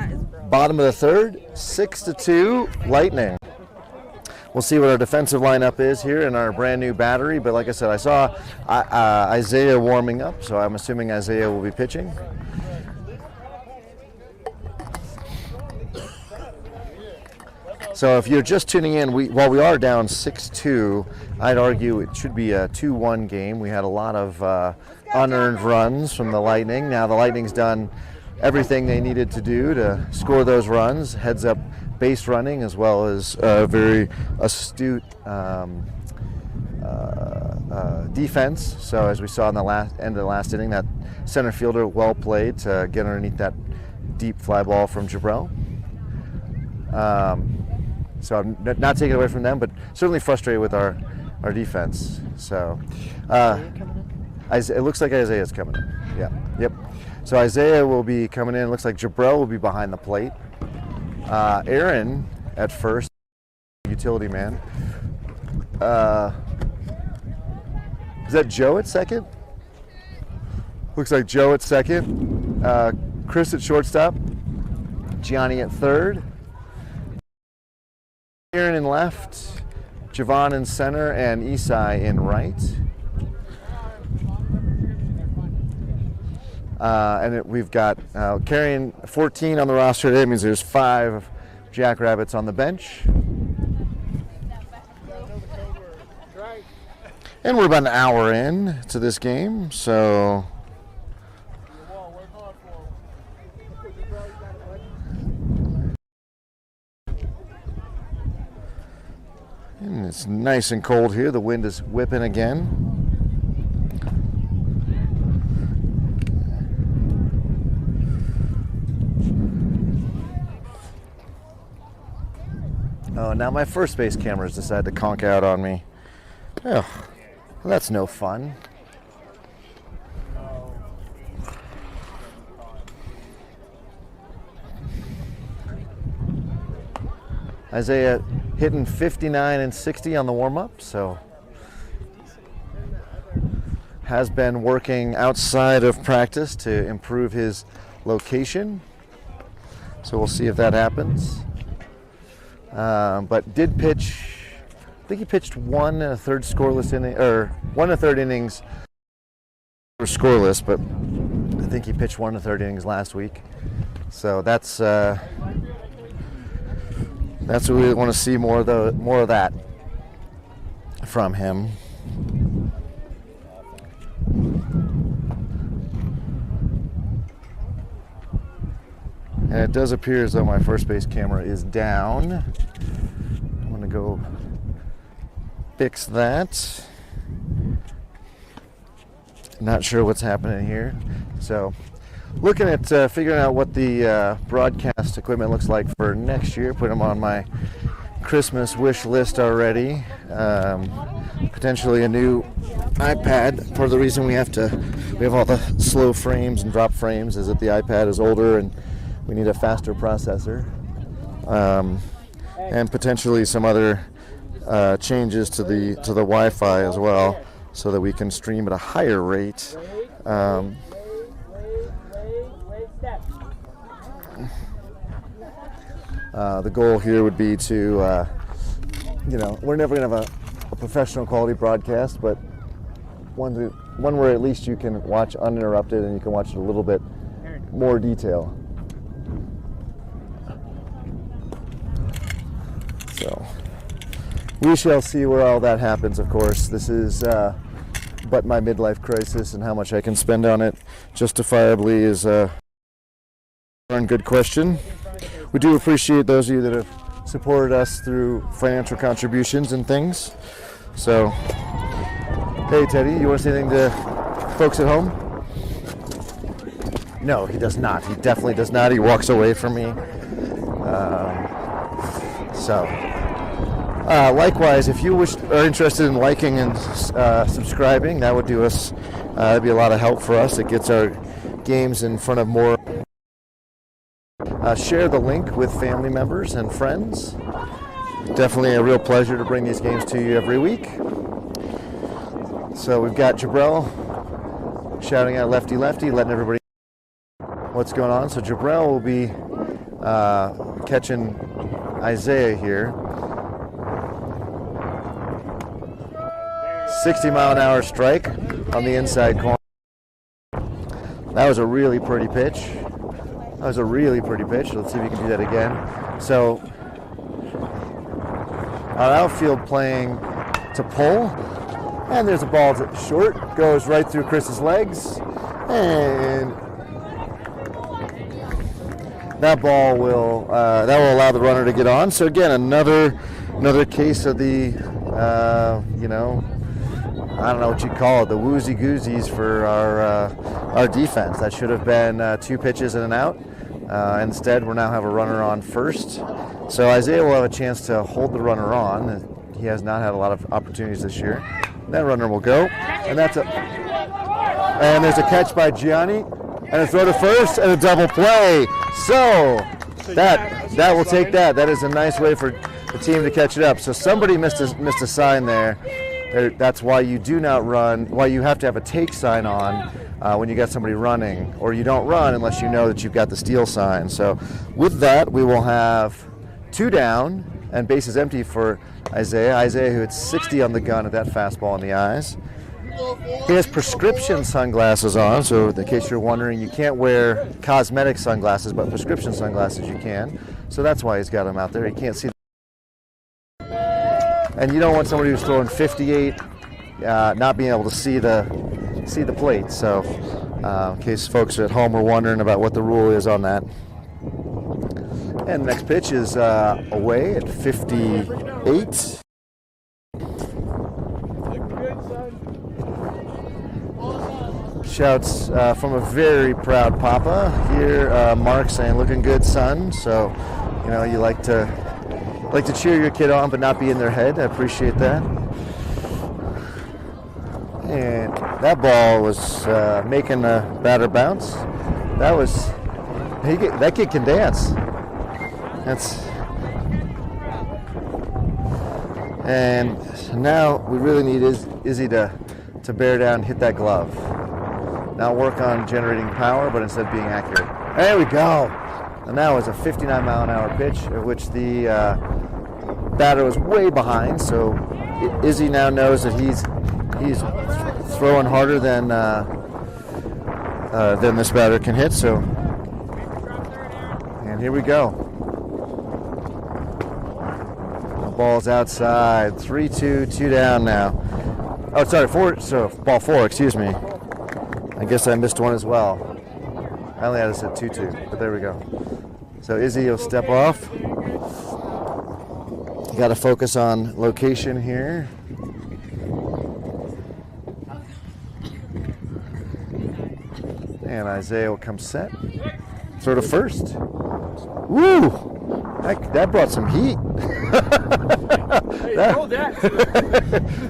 bottom of the 3rd, 6-2 Lightning. We'll see what our defensive lineup is here in our brand new battery. But like I said, I saw Isaiah warming up, so I'm assuming Isaiah will be pitching. So if you're just tuning in, while we are down 6-2, I'd argue it should be a 2-1 game. We had a lot of unearned runs from the Lightning. Now the Lightning's done everything they needed to do to score those runs. Heads up base running as well as very astute defense. So as we saw in the end of the last inning, that center fielder well played to get underneath that deep fly ball from Jabrell. So I'm not taking it away from them, but certainly frustrated with our defense. So it looks like Isaiah's coming in. Yeah, yep. So Isaiah will be coming in. It looks like Jabrell will be behind the plate. Aaron at first, utility man. Is that Joe at second? Looks like Joe at second. Chris at shortstop. Gianni at third. Aaron in left. Javon in center and Isai in right. We've got carrying 14 on the roster today. It means there's 5 Jackrabbits on the bench. And we're about an hour in to this game, so and it's nice and cold here. The wind is whipping again. Oh, now my first base cameras decided to conk out on me. Oh, well, that's no fun. Isaiah hitting 59 and 60 on the warm-up, so has been working outside of practice to improve his location. So we'll see if that happens. But did pitch, I think he pitched 1 1/3 scoreless inning, or 1 1/3 innings were scoreless, but I think he pitched 1 1/3 innings last week. So that's what we want to see more of that from him. And it does appear as though my first base camera is down. I'm going to go fix that. Not sure what's happening here. So, looking at figuring out what the broadcast equipment looks like for next year. Put them on my Christmas wish list already. Potentially a new iPad. Part of the reason we have all the slow frames and drop frames is that the iPad is older and we need a faster processor, and potentially some other changes to the Wi-Fi as well, so that we can stream at a higher rate. The goal here would be to, we're never going to have a professional quality broadcast, but one where at least you can watch uninterrupted and you can watch it a little bit more detail. So we shall see where all that happens, of course. This is but my midlife crisis, and how much I can spend on it justifiably is a darn good question. We do appreciate those of you that have supported us through financial contributions and things. So, hey Teddy, you want to say anything to folks at home? No, he does not. He definitely does not. He walks away from me. Likewise, if you are interested in liking and subscribing, that would do us. That'd be a lot of help for us. It gets our games in front of more. Share the link with family members and friends. Definitely a real pleasure to bring these games to you every week. So we've got Jabrell shouting out lefty lefty, letting everybody know what's going on. So Jabrell will be catching Isaiah here. 60-mile-an-hour strike on the inside corner. That was a really pretty pitch. Let's see if you can do that again. So our outfield playing to pull. And there's a ball to short. Goes right through Chris's legs. And that ball will allow the runner to get on. So again, another case of the I don't know what you call it, the woozy-goozies for our defense. That should have been 2 pitches and an out. Instead, we now have a runner on first. So Isaiah will have a chance to hold the runner on. He has not had a lot of opportunities this year. That runner will go, and there's a catch by Gianni, and a throw to first, and a double play. So that will take that. That is a nice way for the team to catch it up. So somebody missed a sign there. That's why you do not run, why you have to have a take sign on when you got somebody running, or you don't run unless you know that you've got the steal sign. So with that, we will have 2 down and bases empty for Isaiah, who hit 60 on the gun at that fastball in the eyes. He has prescription sunglasses on, so in case you're wondering, you can't wear cosmetic sunglasses, but prescription sunglasses you can. So that's why he's got them out there. He can't see. And you don't want somebody who's throwing 58 not being able to see the plate. So in case folks at home are wondering about what the rule is on that. And the next pitch is away at 58. Shouts from a very proud papa here. Mark saying, "Looking good, son." So, you know, you like to cheer your kid on, but not be in their head. I appreciate that. And that ball was making the batter bounce. That kid can dance. And now we really need Izzy to bear down and hit that glove. Now work on generating power, but instead being accurate. There we go. And that was a 59-mile-an-hour pitch, of which the batter was way behind. So Izzy now knows that he's throwing harder than this batter can hit. So, and here we go. The ball's outside. 3-2, 2 down now. Oh, sorry, 4. So ball 4. Excuse me. I guess I missed one as well. I only had us at 2-2, but there we go. So Izzy will step off. You got to focus on location here. And Isaiah will come set. Throw to first. Woo! That brought some heat.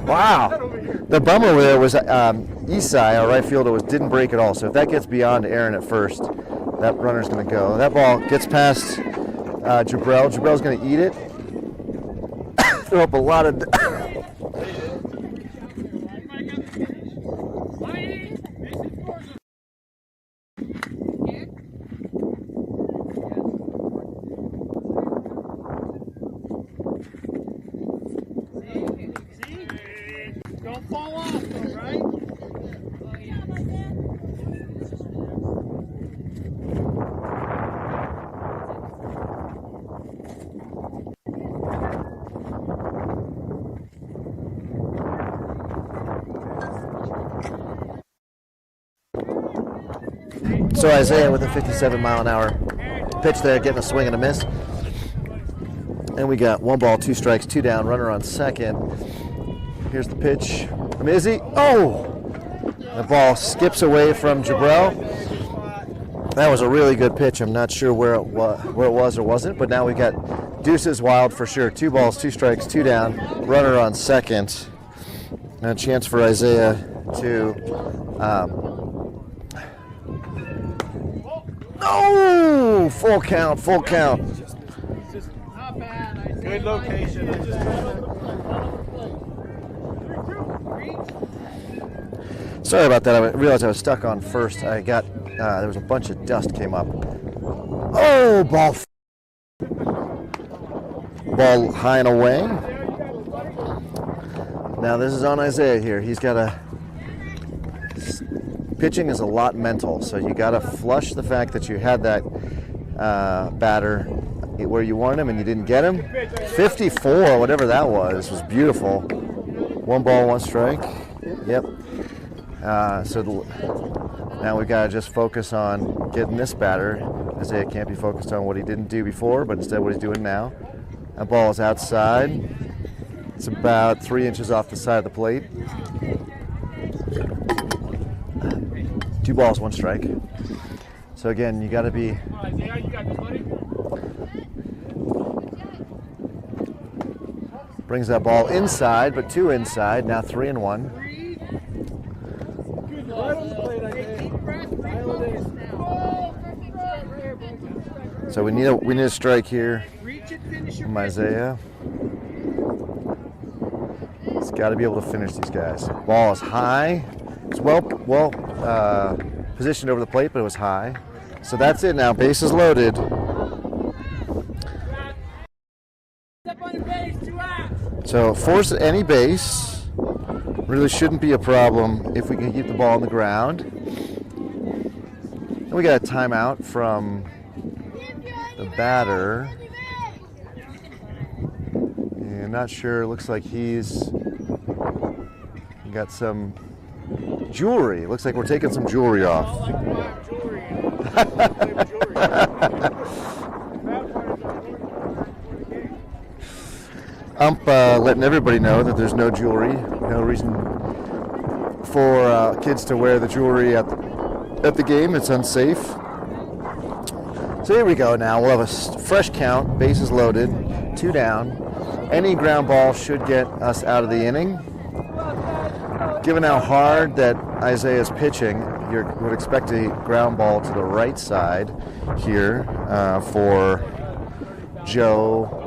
Wow. The bummer there was Isai, our right fielder, didn't break at all. So if that gets beyond Aaron at first, that runner's going to go. That ball gets past Jabrell. Jabrell's going to eat it. Throw up a lot of... Don't fall off, though, right? So Isaiah with a 57-mile-an-hour pitch there, getting a swing and a miss. And we got 1 ball, 2 strikes, 2 down, runner on second. Here's the pitch from Izzy. Oh! The ball skips away from Jabrell. That was a really good pitch. I'm not sure where it was or wasn't, but now we got deuces wild for sure. 2 balls, 2 strikes, 2 down, runner on second. And a chance for Isaiah to... Oh! Full count, full count. Not bad. Good location. Sorry about that. I realized I was stuck on first. I got, there was a bunch of dust came up. Oh, ball high and away. Now this is on Isaiah here. He's got a, pitching is a lot mental. So you got to flush the fact that you had that batter where you wanted him and you didn't get him. 54, whatever that was beautiful. 1 ball, 1 strike. Yep. Now we got to just focus on getting this batter. Isaiah can't be focused on what he didn't do before, but instead what he's doing now. That ball is outside. It's about 3 inches off the side of the plate. 2 balls, 1 strike. So again, you got to be... Brings that ball inside, but 2 inside. Now 3 and 1. So we need a strike here from Isaiah. He's got to be able to finish these guys. Ball is high. It's well positioned over the plate, but it was high. So that's it now. Base is loaded. So force any base. Really shouldn't be a problem if we can keep the ball on the ground. And we got a timeout from the batter. I'm not sure. Looks like he's got some jewelry. Looks like we're taking some jewelry off. Letting everybody know that there's no jewelry. No reason for kids to wear the jewelry at the game. It's unsafe. So here we go now. We'll have a fresh count, bases loaded, 2 down. Any ground ball should get us out of the inning. Given how hard that Isaiah's pitching, you would expect a ground ball to the right side here for Joe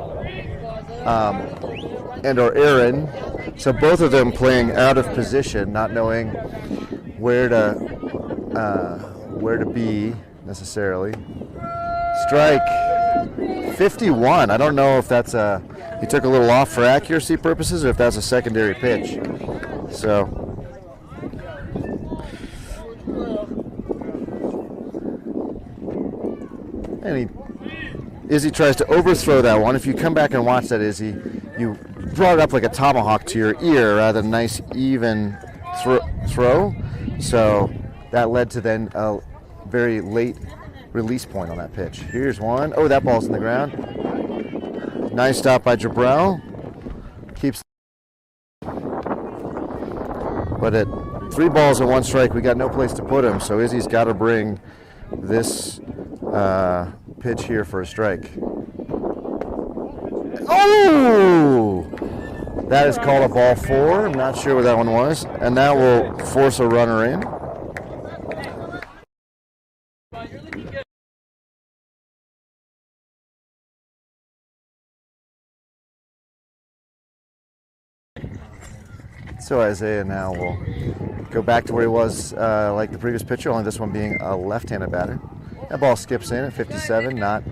and or Aaron. So both of them playing out of position, not knowing where to be necessarily. Strike 51. I don't know if that's he took a little off for accuracy purposes or if that's a secondary pitch. So and Izzy tries to overthrow that one. If you come back and watch that, Izzy, you brought it up like a tomahawk to your ear rather than a nice even throw. So that led to then a very late release point on that pitch. Here's one. Oh, that ball's in the ground. Nice stop by Jabrell. Keeps. But at 3 balls and 1 strike, we got no place to put him. So Izzy's got to bring this pitch here for a strike. Oh! That is called a ball 4. I'm not sure what that one was. And that will force a runner in. So Isaiah now will go back to where he was like the previous pitcher, only this one being a left-handed batter. That ball skips in at 57, not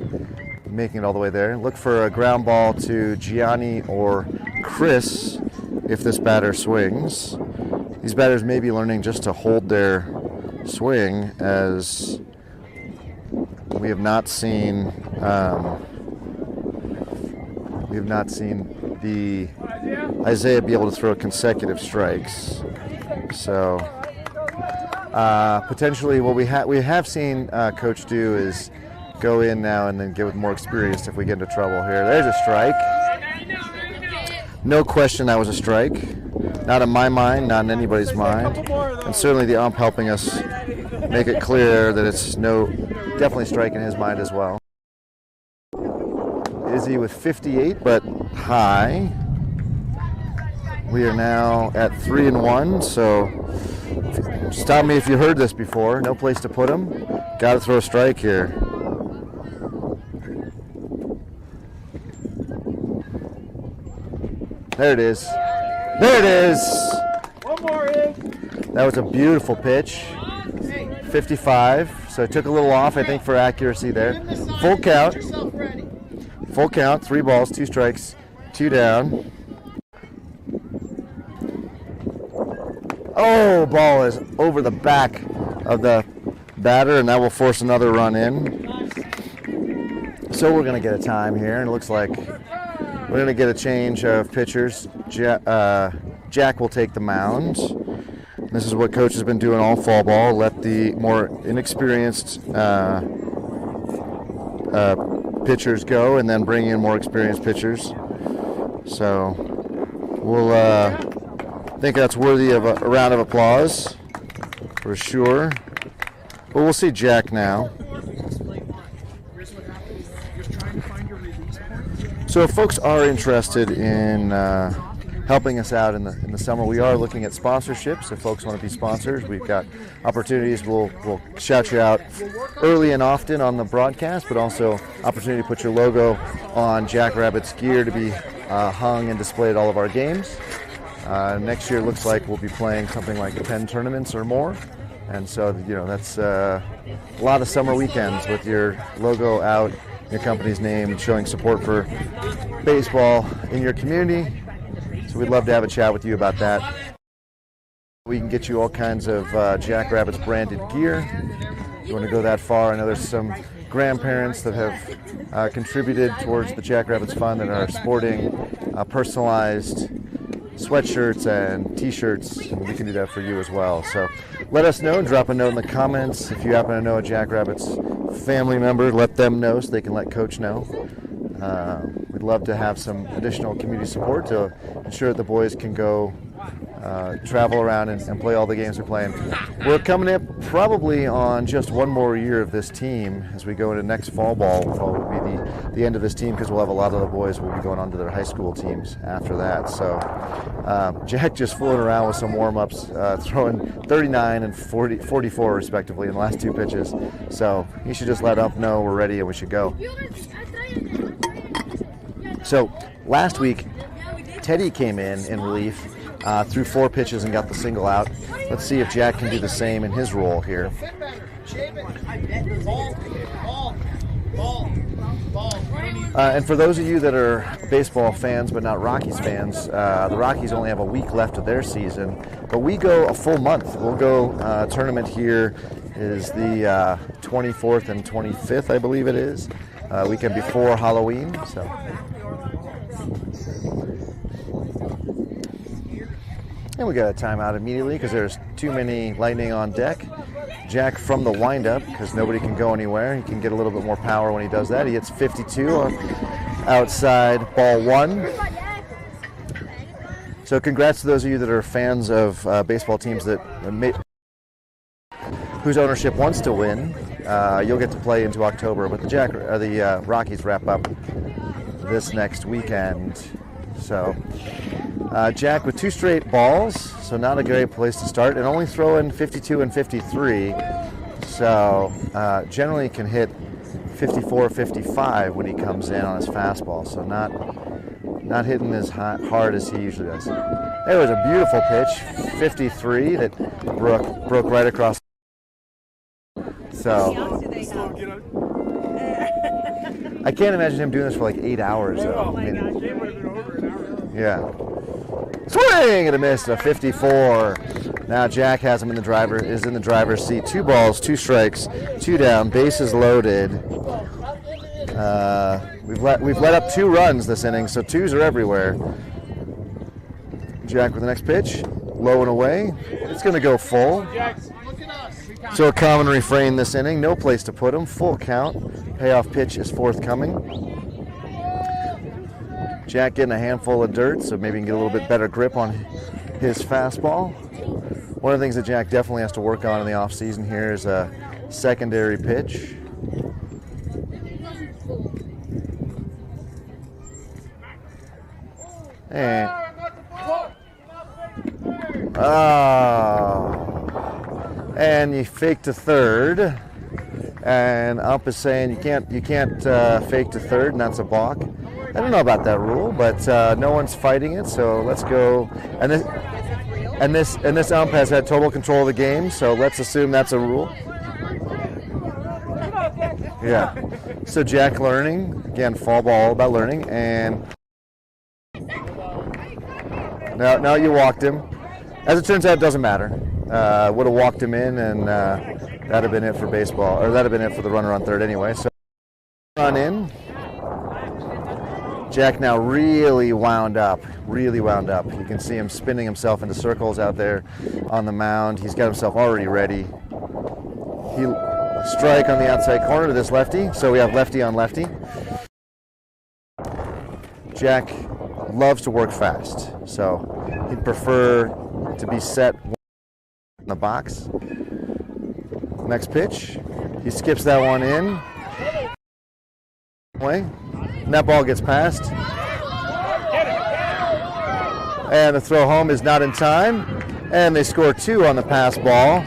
making it all the way there. Look for a ground ball to Gianni or Chris if this batter swings. These batters may be learning just to hold their swing, as we have not seen the Isaiah be able to throw consecutive strikes. So potentially what we have seen Coach do is go in now and then get with more experience if we get into trouble here. There's a strike. No question that was a strike. Not in my mind, not in anybody's mind. And certainly the ump helping us make it clear that it's definitely strike in his mind as well. Izzy with 58, but high. We are now at 3-1, so stop me if you heard this before. No place to put him. Got to throw a strike here. There it is. There it is. One more in. That was a beautiful pitch. 55. So it took a little off, I think, for accuracy there. Full count. Full count. 3 balls, 2 strikes, 2 down. Oh, ball is over the back of the batter, and that will force another run in. So we're going to get a time here, and it looks like we're going to get a change of pitchers. Jack will take the mound. This is what Coach has been doing all fall ball. Let the more inexperienced pitchers go, and then bring in more experienced pitchers. So we'll think that's worthy of a round of applause for sure. But we'll see Jack now. So if folks are interested in helping us out in the summer, we are looking at sponsorships. If folks want to be sponsors, we've got opportunities. We'll shout you out early and often on the broadcast, but also opportunity to put your logo on Jackrabbits gear to be hung and displayed at all of our games. Next year looks like we'll be playing something like 10 tournaments or more. And so, that's a lot of summer weekends with your logo out, your company's name, showing support for baseball in your community. So we'd love to have a chat with you about that. We can get you all kinds of Jackrabbits branded gear. If you want to go that far, I know there's some grandparents that have contributed towards the Jackrabbits Fund and are sporting personalized sweatshirts and t-shirts, and we can do that for you as well. So let us know, drop a note in the comments. If you happen to know a Jackrabbits family member, let them know so they can let Coach know. We'd love to have some additional community support to ensure that the boys can go travel around and play all the games they're playing. We're coming up probably on just one more year of this team as we go into next fall ball. Will be the end of this team because we'll have a lot of the boys who will be going on to their high school teams after that. So Jack just fooling around with some warm-ups, throwing 39 and 44 respectively in the last two pitches. So you should just let Ump know we're ready and we should go. So last week, Teddy came in relief, threw 4 pitches and got the single out. Let's see if Jack can do the same in his role here. And for those of you that are baseball fans but not Rockies fans, the Rockies only have a week left of their season, but we go a full month. We'll go, tournament here is the 24th and 25th, I believe it is, weekend before Halloween. So. And we got a timeout immediately because there's too many Lightning on deck. Jack from the windup because nobody can go anywhere. He can get a little bit more power when he does that. He hits 52 on outside ball 1. So congrats to those of you that are fans of baseball teams that whose ownership wants to win. You'll get to play into October, but the Rockies wrap up this next weekend. So Jack with 2 straight balls, so not a great place to start, and only throwing 52 and 53. So generally can hit 54, 55 when he comes in on his fastball. So not hitting as hard as he usually does. There was a beautiful pitch, 53 that broke right across. So I can't imagine him doing this for like 8 hours though. I mean, yeah. Swing and a miss, a 54. Now Jack has him in the driver's seat. 2 balls, 2 strikes, 2 down, bases loaded. We've let up 2 runs this inning, so 2s are everywhere. Jack with the next pitch, low and away. It's going to go full. So a common refrain this inning, no place to put him, full count. Payoff pitch is forthcoming. Jack getting a handful of dirt, so maybe he can get a little bit better grip on his fastball. One of the things that Jack definitely has to work on in the offseason here is a secondary pitch. And and you fake to third, and Ump is saying you can't fake to third, and that's a balk. I don't know about that rule, but no one's fighting it, so let's go. And this ump has had total control of the game, so let's assume that's a rule. Yeah. So Jack learning again, fall ball, all about learning, and now you walked him. As it turns out, it doesn't matter. Would have walked him in, and that'd have been it for baseball, or that'd have been it for the runner on third anyway. So run in. Jack now really wound up. You can see him spinning himself into circles out there on the mound. He's got himself already ready. He strike on the outside corner to this lefty, so we have lefty on lefty. Jack loves to work fast, so he'd prefer to be set in the box. Next pitch, he skips that one in. And that ball gets passed. And the throw home is not in time. And they score 2 on the pass ball.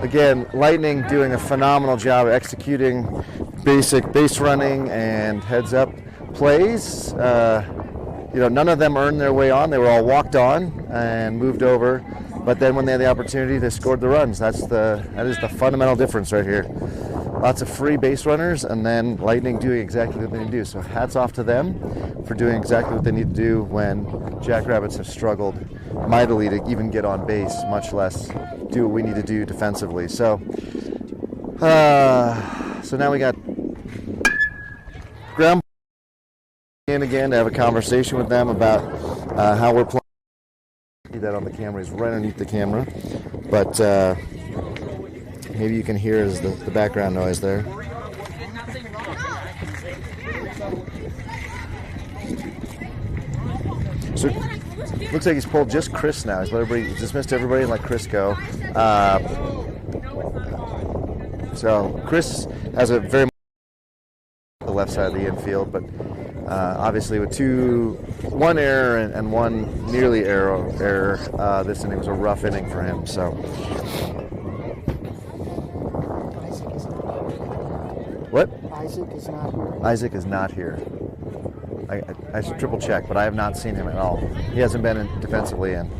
Again, Lightning doing a phenomenal job of executing basic base running and heads up plays. None of them earned their way on. They were all walked on and moved over. But then when they had the opportunity, they scored the runs. That is the fundamental difference right here. lots of free base runners, and then Lightning doing exactly what they need to do. So hats off to them for doing exactly what they need to do when Jackrabbits have struggled mightily to even get on base, much less do what we need to do defensively. So now we got ground in again to have a conversation with them about how we're playing. See that on the camera, he's right underneath the camera, but maybe you can hear the background noise there. So looks like he's pulled just Chris now. He's dismissed everybody and let Chris go. So Chris has a very the left side of the infield, but obviously with one error and one nearly error, this inning was a rough inning for him. So what? Isaac is not here. Isaac is not here. I should triple check, but I have not seen him at all. He hasn't been defensively in.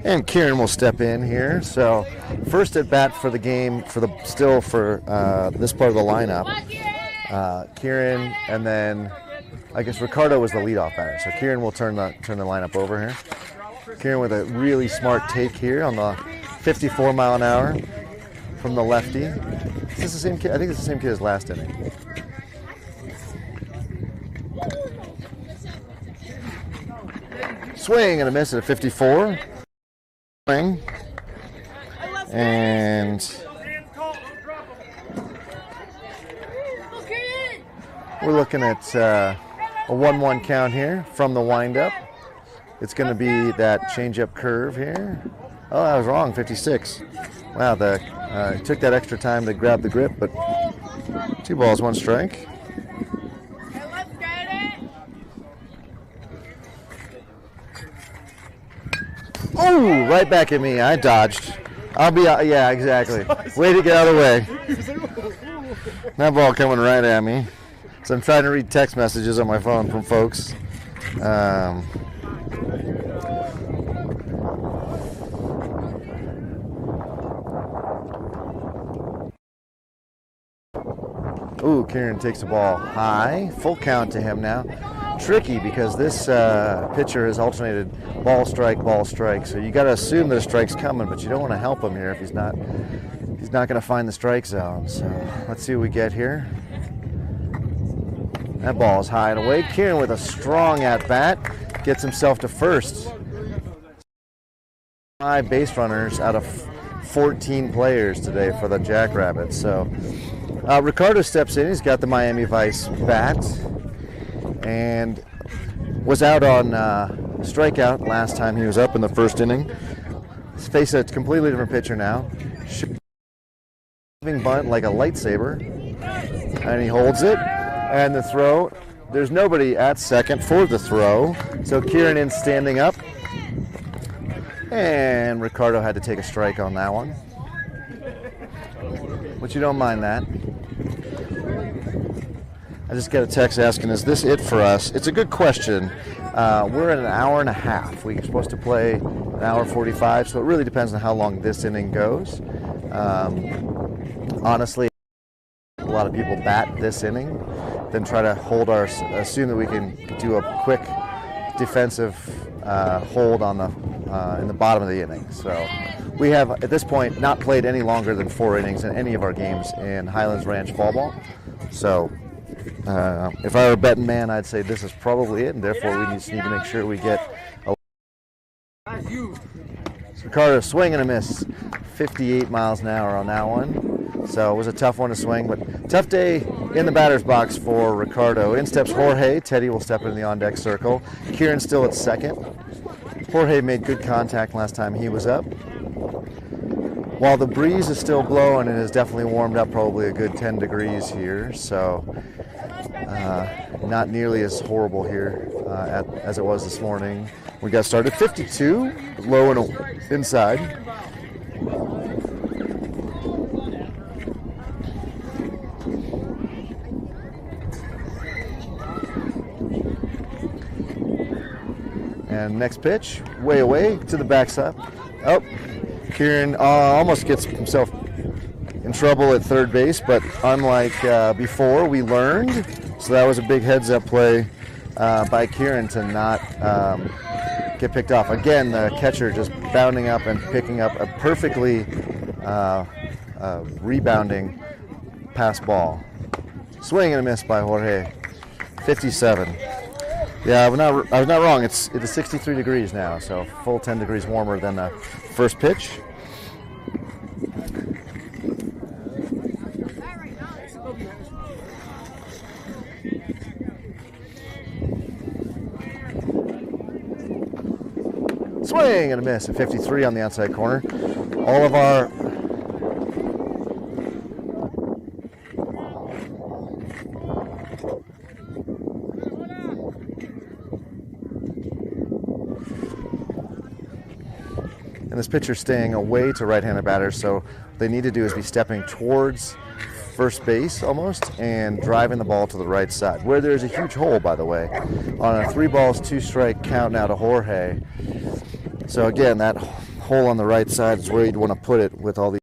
And Kieran will step in here. So first at bat for the game for this part of the lineup. Kieran, and then I guess Ricardo was the leadoff batter. So Kieran will turn the lineup over here. Kieran with a really smart take here on the 54 mile an hour from the lefty. Is this the same kid? I think it's the same kid as last inning. Swing and a miss at a 54. And we're looking at a 1-1 count here from the windup. It's going to be that change-up curve here. Oh, I was wrong, 56. Wow, it took that extra time to grab the grip, but 2 balls, 1 strike. Oh, right back at me. I dodged. I'll be out. Yeah, exactly. Way to get out of the way. That ball coming right at me. So I'm trying to read text messages on my phone from folks. Ooh, Kieran takes the ball high. Full count to him now. Tricky because this pitcher has alternated ball strike, so you got to assume that a strike's coming, but you don't want to help him here if he's not going to find the strike zone. So let's see what we get here. That ball is high and away. Kieran with a strong at bat gets himself to first. 5 base runners out of 14 players today for the Jackrabbits. So Ricardo steps in. He's got the Miami Vice bat and was out on strikeout last time he was up in the first inning. He's facing a completely different pitcher now. Shaving bunt like a lightsaber, and he holds it. And the throw, there's nobody at second for the throw. So Kieran in standing up. And Ricardo had to take a strike on that one. But you don't mind that. I just got a text asking, is this it for us? It's a good question. We're at an hour and a half. We're supposed to play an hour 45, so it really depends on how long this inning goes. Honestly, a lot of people bat this inning, then try to assume that we can do a quick defensive hold on in the bottom of the inning. So we have, at this point, not played any longer than 4 innings in any of our games in Highlands Ranch fall ball. So if I were a betting man, I'd say this is probably it, and therefore we just need to make sure we get a Ricardo swing and a miss. 58 miles an hour on that one. So it was a tough one to swing, but tough day in the batter's box for Ricardo. In steps Jorge. Teddy will step into the on-deck circle. Kieran still at second. Jorge made good contact last time he was up. While the breeze is still blowing, it has definitely warmed up probably a good 10 degrees here. So not nearly as horrible here as it was this morning. We got started 52, low and inside. And next pitch, way away to the backside. Oh, Kieran almost gets himself in trouble at third base, but unlike before, we learned. So that was a big heads-up play by Kieran to not get picked off. Again, the catcher just bounding up and picking up a perfectly rebounding pass ball. Swing and a miss by Jorge. 57. Yeah, I was not wrong. It is 63 degrees now, so full 10 degrees warmer than the first pitch. Swing and a miss at 53 on the outside corner. All of our and this pitcher's staying away to right-handed batters, so what they need to do is be stepping towards first base almost and driving the ball to the right side, where there's a huge hole, by the way, on a 3-balls, 2-strike count now to Jorge. So again, that hole on the right side is where you'd want to put it with all the.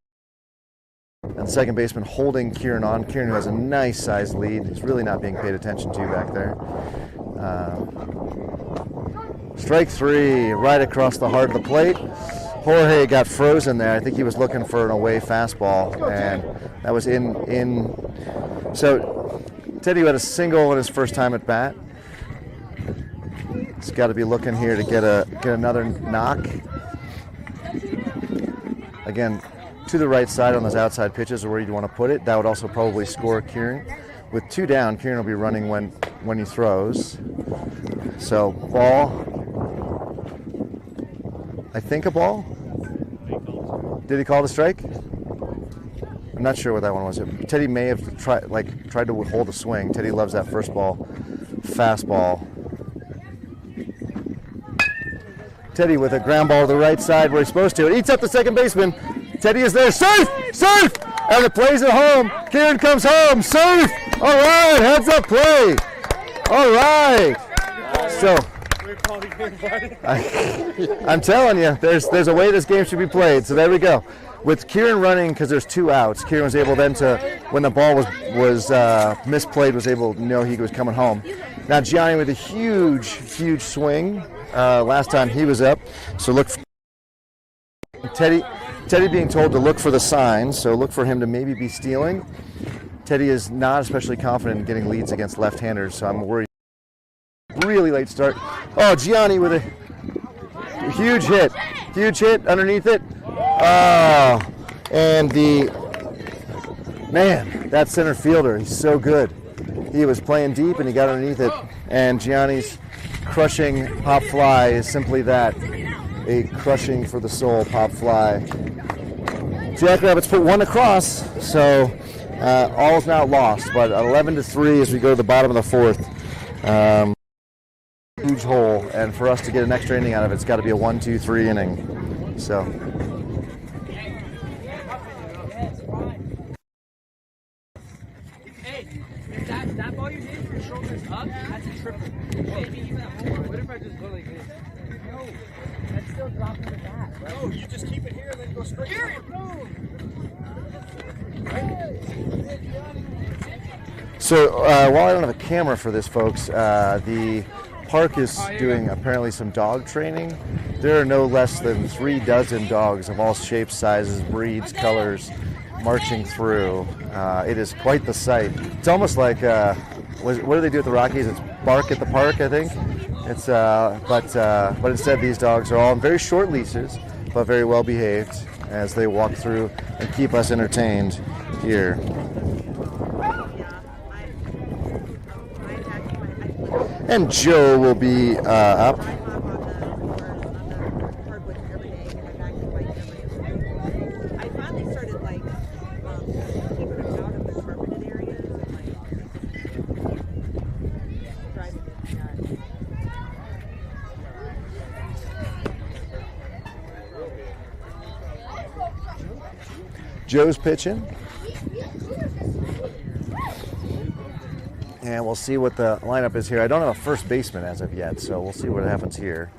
And second baseman holding Kieran on. Kieran, who has a nice sized lead, he's really not being paid attention to back there. Strike 3, right across the heart of the plate. Jorge got frozen there. I think he was looking for an away fastball, and that was in. So Teddy had a single in his first time at bat. He's got to be looking here to get another knock. Again, to the right side on those outside pitches are where you'd want to put it. That would also probably score Kieran. With 2 down, Kieran will be running when he throws. So ball. I think a ball. Did he call it a strike? I'm not sure what that one was. Teddy may have tried to hold a swing. Teddy loves that first ball fastball. Teddy with a ground ball to the right side where he's supposed to. It eats up the second baseman. Teddy is there. Safe! Safe! And the play's at home. Kieran comes home. Safe! All right, heads up play. All right. So I'm telling you, there's a way this game should be played. So there we go. With Kieran running, because there's 2 outs, Kieran was able then to, when the ball was misplayed, was able to know he was coming home. Now Gianni with a huge swing last time he was up. So look for Teddy being told to look for the signs, so look for him to maybe be stealing. Teddy is not especially confident in getting leads against left-handers, so I'm worried. Really late start. Oh, Gianni with a huge hit underneath it. Oh, and that center fielder, he's so good. He was playing deep and he got underneath it, and Gianni's crushing pop fly is simply that, a crushing for the soul pop fly. Jackrabbits put 1 across, so all is now lost, but 11-3 as we go to the bottom of the 4th. Huge hole, and for us to get an extra inning out of it, it's got to be a 1-2-3 inning. So. Hey, if that ball you did, your shoulders up, that's a triple. Maybe even a 4. What if I just go like this? No, that's still dropping the bat. No, you just keep it here and then go straight. Here, no. So while I don't have a camera for this, folks, the park is doing apparently some dog training. There are no less than 36 dogs of all shapes, sizes, breeds, colors marching through. It is quite the sight. It's almost like, what do they do at the Rockies? It's bark at the park, I think. It's but instead these dogs are all on very short leashes, but very well behaved as they walk through and keep us entertained here. And Joe will be up. I finally started like keeping them out of the carpeted areas and like driving them nuts. Joe's pitching. And we'll see what the lineup is here. I don't have a first baseman as of yet, so we'll see what happens here.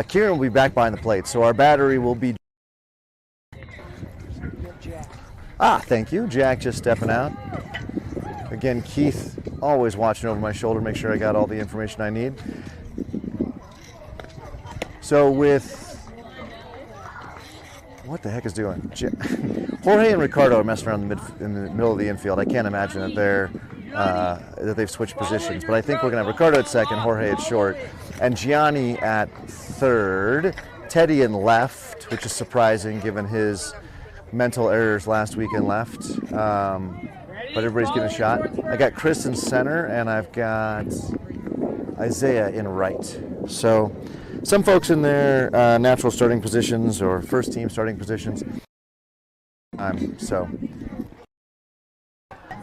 Kieran will be back behind the plate, so our battery will be... Thank you. Jack just stepping out. Again, Keith always watching over my shoulder, make sure I got all the information I need. So with... What the heck is doing? Jorge and Ricardo are messing around in the middle of the infield. I can't imagine that they've switched positions, but I think we're going to have Ricardo at second, Jorge at short, and Gianni at third, Teddy in left, which is surprising given his mental errors last week in left, but everybody's getting a shot. I got Chris in center, and I've got Isaiah in right. So some folks in their natural starting positions or first team starting positions. So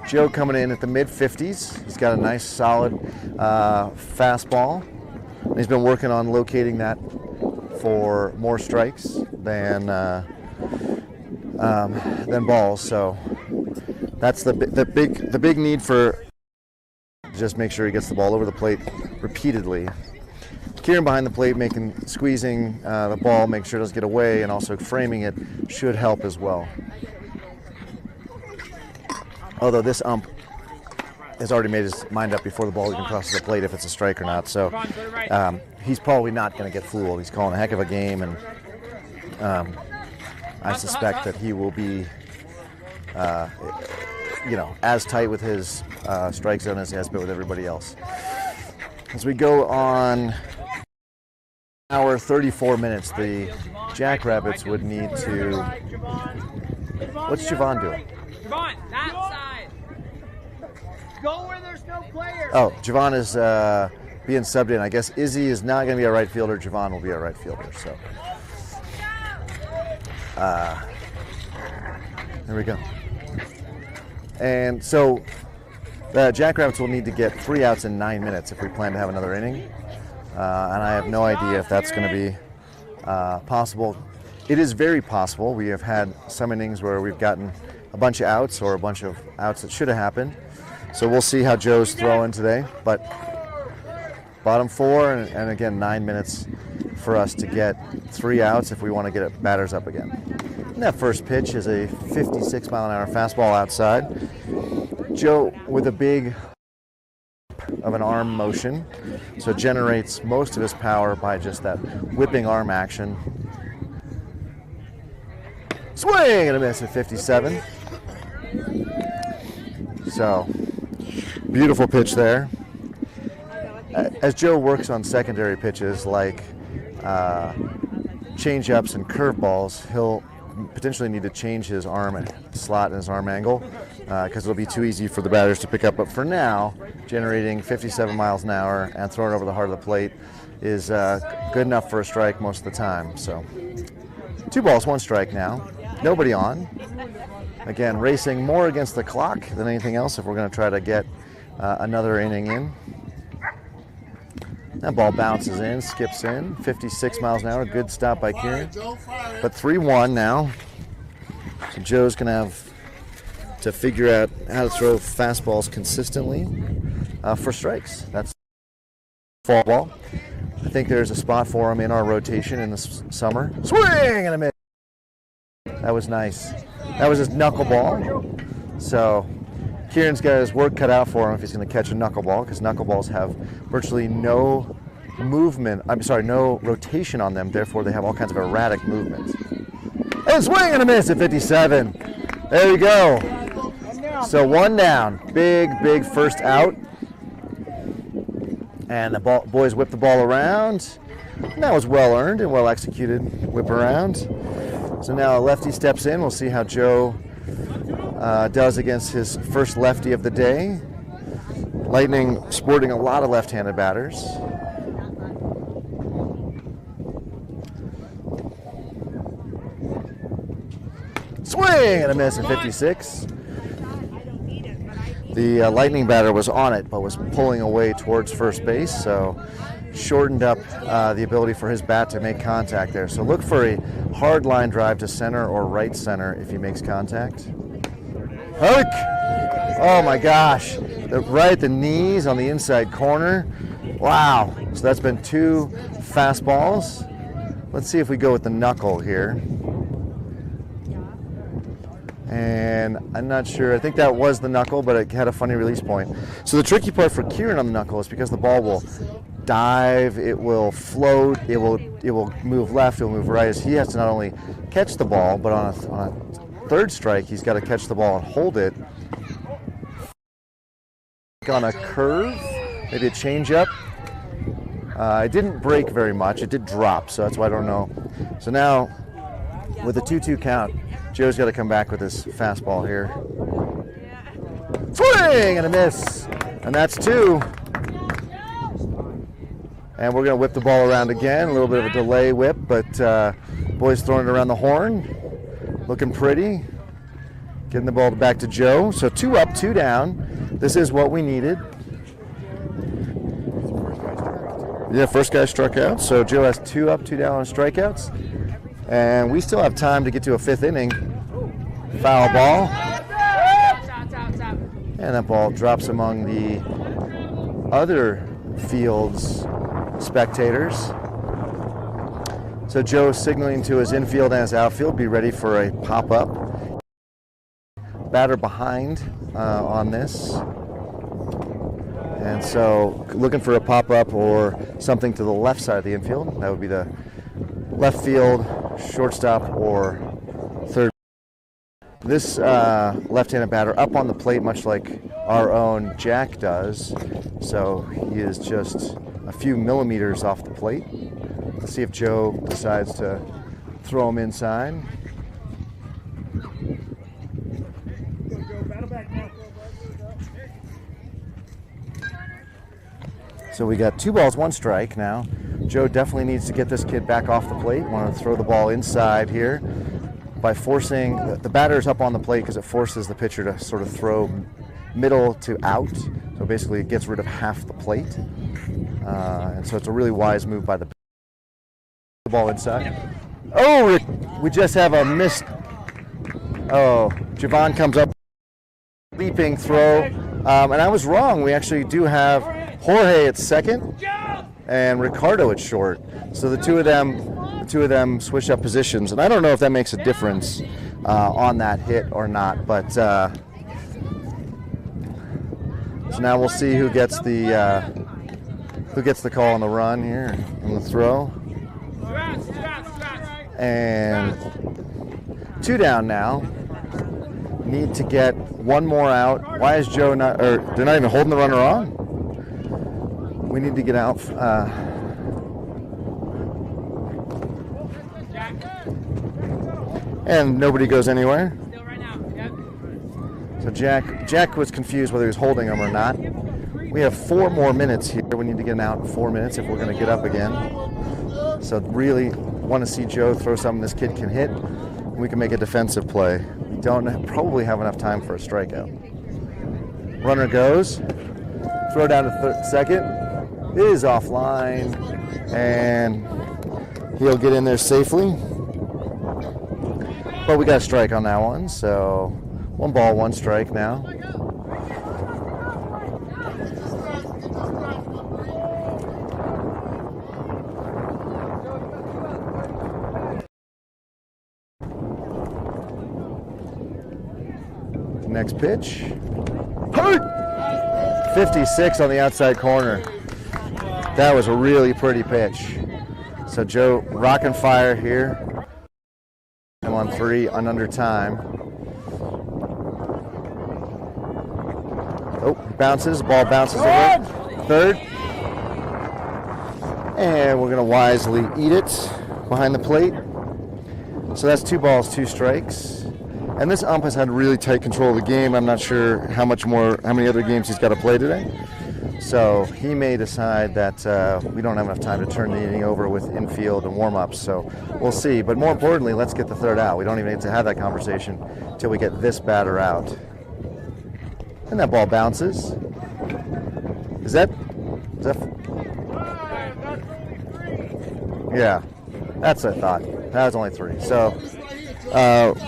Joe coming in at the mid-50s. He's got a nice, solid fastball. He's been working on locating that for more strikes than balls. So that's the big need for just make sure he gets the ball over the plate repeatedly. Kieran behind the plate, squeezing the ball, make sure it doesn't get away, and also framing it should help as well. Although this ump has already made his mind up before the ball even crosses the plate if it's a strike or not. So he's probably not going to get fooled. He's calling a heck of a game, and I suspect that he will be, as tight with his strike zone as he has been with everybody else. As we go on hour 34 minutes, the Jackrabbits would need to. What's Javon doing? Javon, that side. Go where there's no players. Oh, Javon is being subbed in. I guess Izzy is not going to be a right fielder. Javon will be a right fielder. So there we go. And so the Jackrabbits will need to get 3 outs in 9 minutes if we plan to have another inning. And I have no idea if that's going to be possible. It is very possible. We have had some innings where we've gotten a bunch of outs or a bunch of outs that should have happened. So we'll see how Joe's throwing today. But bottom 4 and again 9 minutes for us to get 3 outs if we want to get batters up again. And that first pitch is a 56-mile-an-hour fastball outside. Joe with a big of an arm motion, so generates most of his power by just that whipping arm action. Swing and a miss at 57. So, beautiful pitch there. As Joe works on secondary pitches like change-ups and curveballs, he'll potentially need to change his arm slot and his arm angle because it'll be too easy for the batters to pick up. But for now, generating 57 miles an hour and throwing it over the heart of the plate is good enough for a strike most of the time. So 2 balls, 1 strike now. Nobody on. Again, racing more against the clock than anything else if we're going to try to get another inning in. That ball bounces in, skips in, 56 miles an hour. Good stop by Kieran. But 3-1 now. So Joe's going to have to figure out how to throw fastballs consistently for strikes. That's fall ball. I think there's a spot for him in our rotation in the summer. Swing and a miss. That was nice. That was his knuckleball. So Kieran's got his work cut out for him if he's going to catch a knuckleball, because knuckleballs have virtually no movement. I'm sorry, no rotation on them. Therefore, they have all kinds of erratic movements. And swing and a miss at 57. There you go. So one down. Big first out. And the boys whip the ball around. And that was well earned and well executed whip around. So now a lefty steps in. We'll see how Joe does against his first lefty of the day. Lightning sporting a lot of left-handed batters. Swing and a miss at 56. The Lightning batter was on it, but was pulling away towards first base, so shortened up the ability for his bat to make contact there. So look for a hard line drive to center or right center if he makes contact. Hook! Oh my gosh. Right at the knees on the inside corner. Wow. So that's been 2 fastballs. Let's see if we go with the knuckle here. And I'm not sure. I think that was the knuckle, but it had a funny release point. So the tricky part for Kieran on the knuckle is because the ball will dive, it will float, it will move left, it will move right. He has to not only catch the ball, but on a third strike, he's got to catch the ball and hold it. On a curve, maybe a changeup. It didn't break very much. It did drop, so that's why I don't know. So now, with a 2-2 count, Joe's got to come back with his fastball here. Swing and a miss. And that's 2. And we're going to whip the ball around again. A little bit of a delay whip, but boys throwing it around the horn. Looking pretty. Getting the ball back to Joe. So 2 up, 2 down. This is what we needed. Yeah, first guy struck out. So Joe has 2 up, 2 down on strikeouts. And we still have time to get to a 5th inning. Foul ball. And that ball drops among the other field's spectators. So Joe signaling to his infield and his outfield, be ready for a pop-up. Batter behind on this. And so looking for a pop-up or something to the left side of the infield. That would be the left field, shortstop, or third. This left-handed batter up on the plate, much like our own Jack does. So he is just a few millimeters off the plate. Let's see if Joe decides to throw him inside. So we got 2 balls, 1 strike now. Joe definitely needs to get this kid back off the plate. Want to throw the ball inside here by forcing the batter's up on the plate because it forces the pitcher to sort of throw middle to out. So basically it gets rid of half the plate. And so it's a really wise move by the ball inside. Oh, we just have a missed. Oh, Javon comes up, leaping throw. And I was wrong. We actually do have Jorge at second and Ricardo at short. So the two of them switch up positions, and I don't know if that makes a difference on that hit or not. But so now we'll see who gets the call on the run here on the throw. And 2 down now. Need to get 1 more out. Why is Joe not? Or they're not even holding the runner on. We need to get out. And nobody goes anywhere. So Jack was confused whether he was holding him or not. We have 4 more minutes here. We need to get out in 4 minutes if we're going to get up again. So really want to see Joe throw something this kid can hit. We can make a defensive play. We don't probably have enough time for a strikeout. Runner goes. Throw down to second. Is offline. And he'll get in there safely. But we got a strike on that one. So 1 ball, 1 strike now. Next pitch. 56 on the outside corner. That was a really pretty pitch. So Joe rocking fire here. I'm on 3 on under time. Oh, bounces. Ball bounces over. Third. And we're going to wisely eat it behind the plate. So that's 2 balls, 2 strikes. And this ump has had really tight control of the game. I'm not sure how many other games he's got to play today. So he may decide that we don't have enough time to turn the inning over with infield and warm-ups. So we'll see. But more importantly, let's get the third out. We don't even need to have that conversation until we get this batter out. And that ball bounces. Is that? Yeah, that's what I thought. That was only 3. So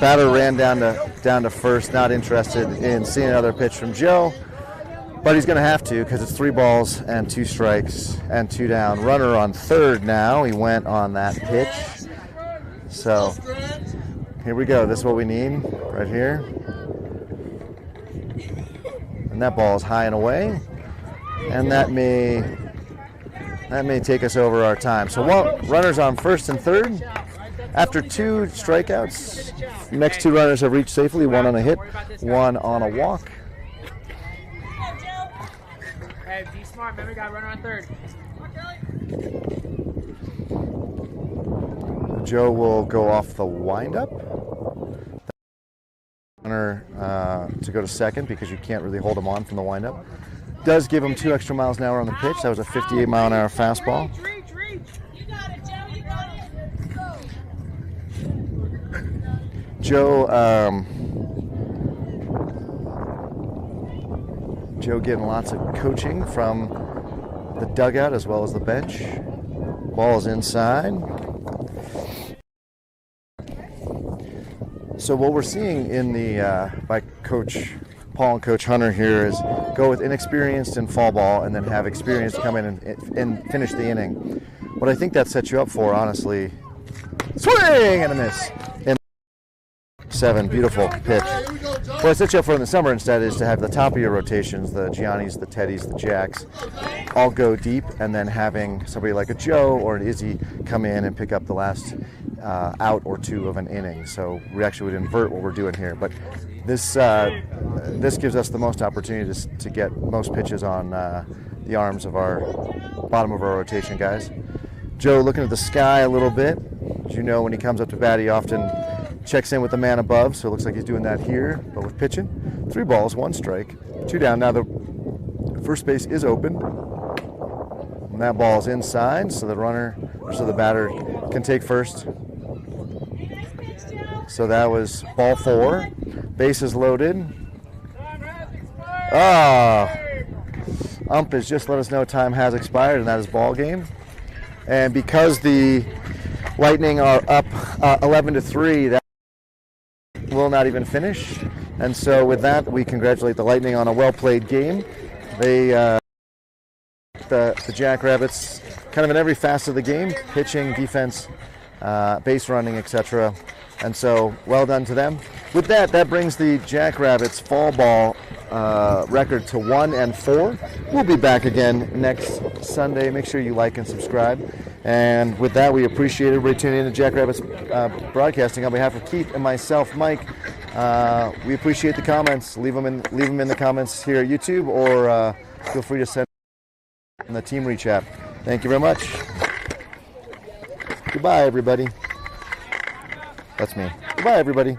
batter ran down to first, not interested in seeing another pitch from Joe, but he's going to have to because it's 3 balls and 2 strikes and 2 down. Runner on third now. He went on that pitch. So here we go. This is what we need right here. And that ball is high and away, and that may take us over our time. So runners on first and third. After 2 strikeouts, next 2 runners have reached safely, 1 on a hit, 1 on a walk. Hey, be smart. Remember, you got runner on third. Joe will go off the windup. Runner to go to second because you can't really hold him on from the windup. Does give him 2 extra miles an hour on the pitch. That was a 58 mile an hour fastball. Joe getting lots of coaching from the dugout as well as the bench. Ball is inside. So what we're seeing in the by Coach Paul and Coach Hunter here is go with inexperienced in fall ball and then have experienced come in and finish the inning. What I think that sets you up for, honestly, swing and a miss. 7, beautiful pitch. What I set you up for in the summer instead is to have the top of your rotations, the Giannis, the Teddys, the Jacks, all go deep, and then having somebody like a Joe or an Izzy come in and pick up the last out or 2 of an inning. So we actually would invert what we're doing here. But this gives us the most opportunity to get most pitches on the arms of our bottom of our rotation guys. Joe looking at the sky a little bit. As you know, when he comes up to bat, he often checks in with the man above, so it looks like he's doing that here, but with pitching. 3 balls, 1 strike, 2 down. Now the first base is open, and that ball is inside, so the batter can take first. So that was ball 4. Bases loaded. Ump has just let us know time has expired, and that is ball game. And because the Lightning are up 11-3, that will not even finish. And so with that, we congratulate the Lightning on a well-played game. They, the Jackrabbits, kind of in every facet of the game, pitching, defense, base running, etc. And so well done to them. With that, that brings the Jackrabbits fall ball record to 1-4. We'll be back again next Sunday. Make sure you like and subscribe. And with that, we appreciate everybody tuning in to Jackrabbits Broadcasting. On behalf of Keith and myself, Mike, we appreciate the comments. Leave them in the comments here at YouTube, or feel free to send in the Team Reach app. Thank you very much. Goodbye, everybody. That's me. Goodbye, everybody.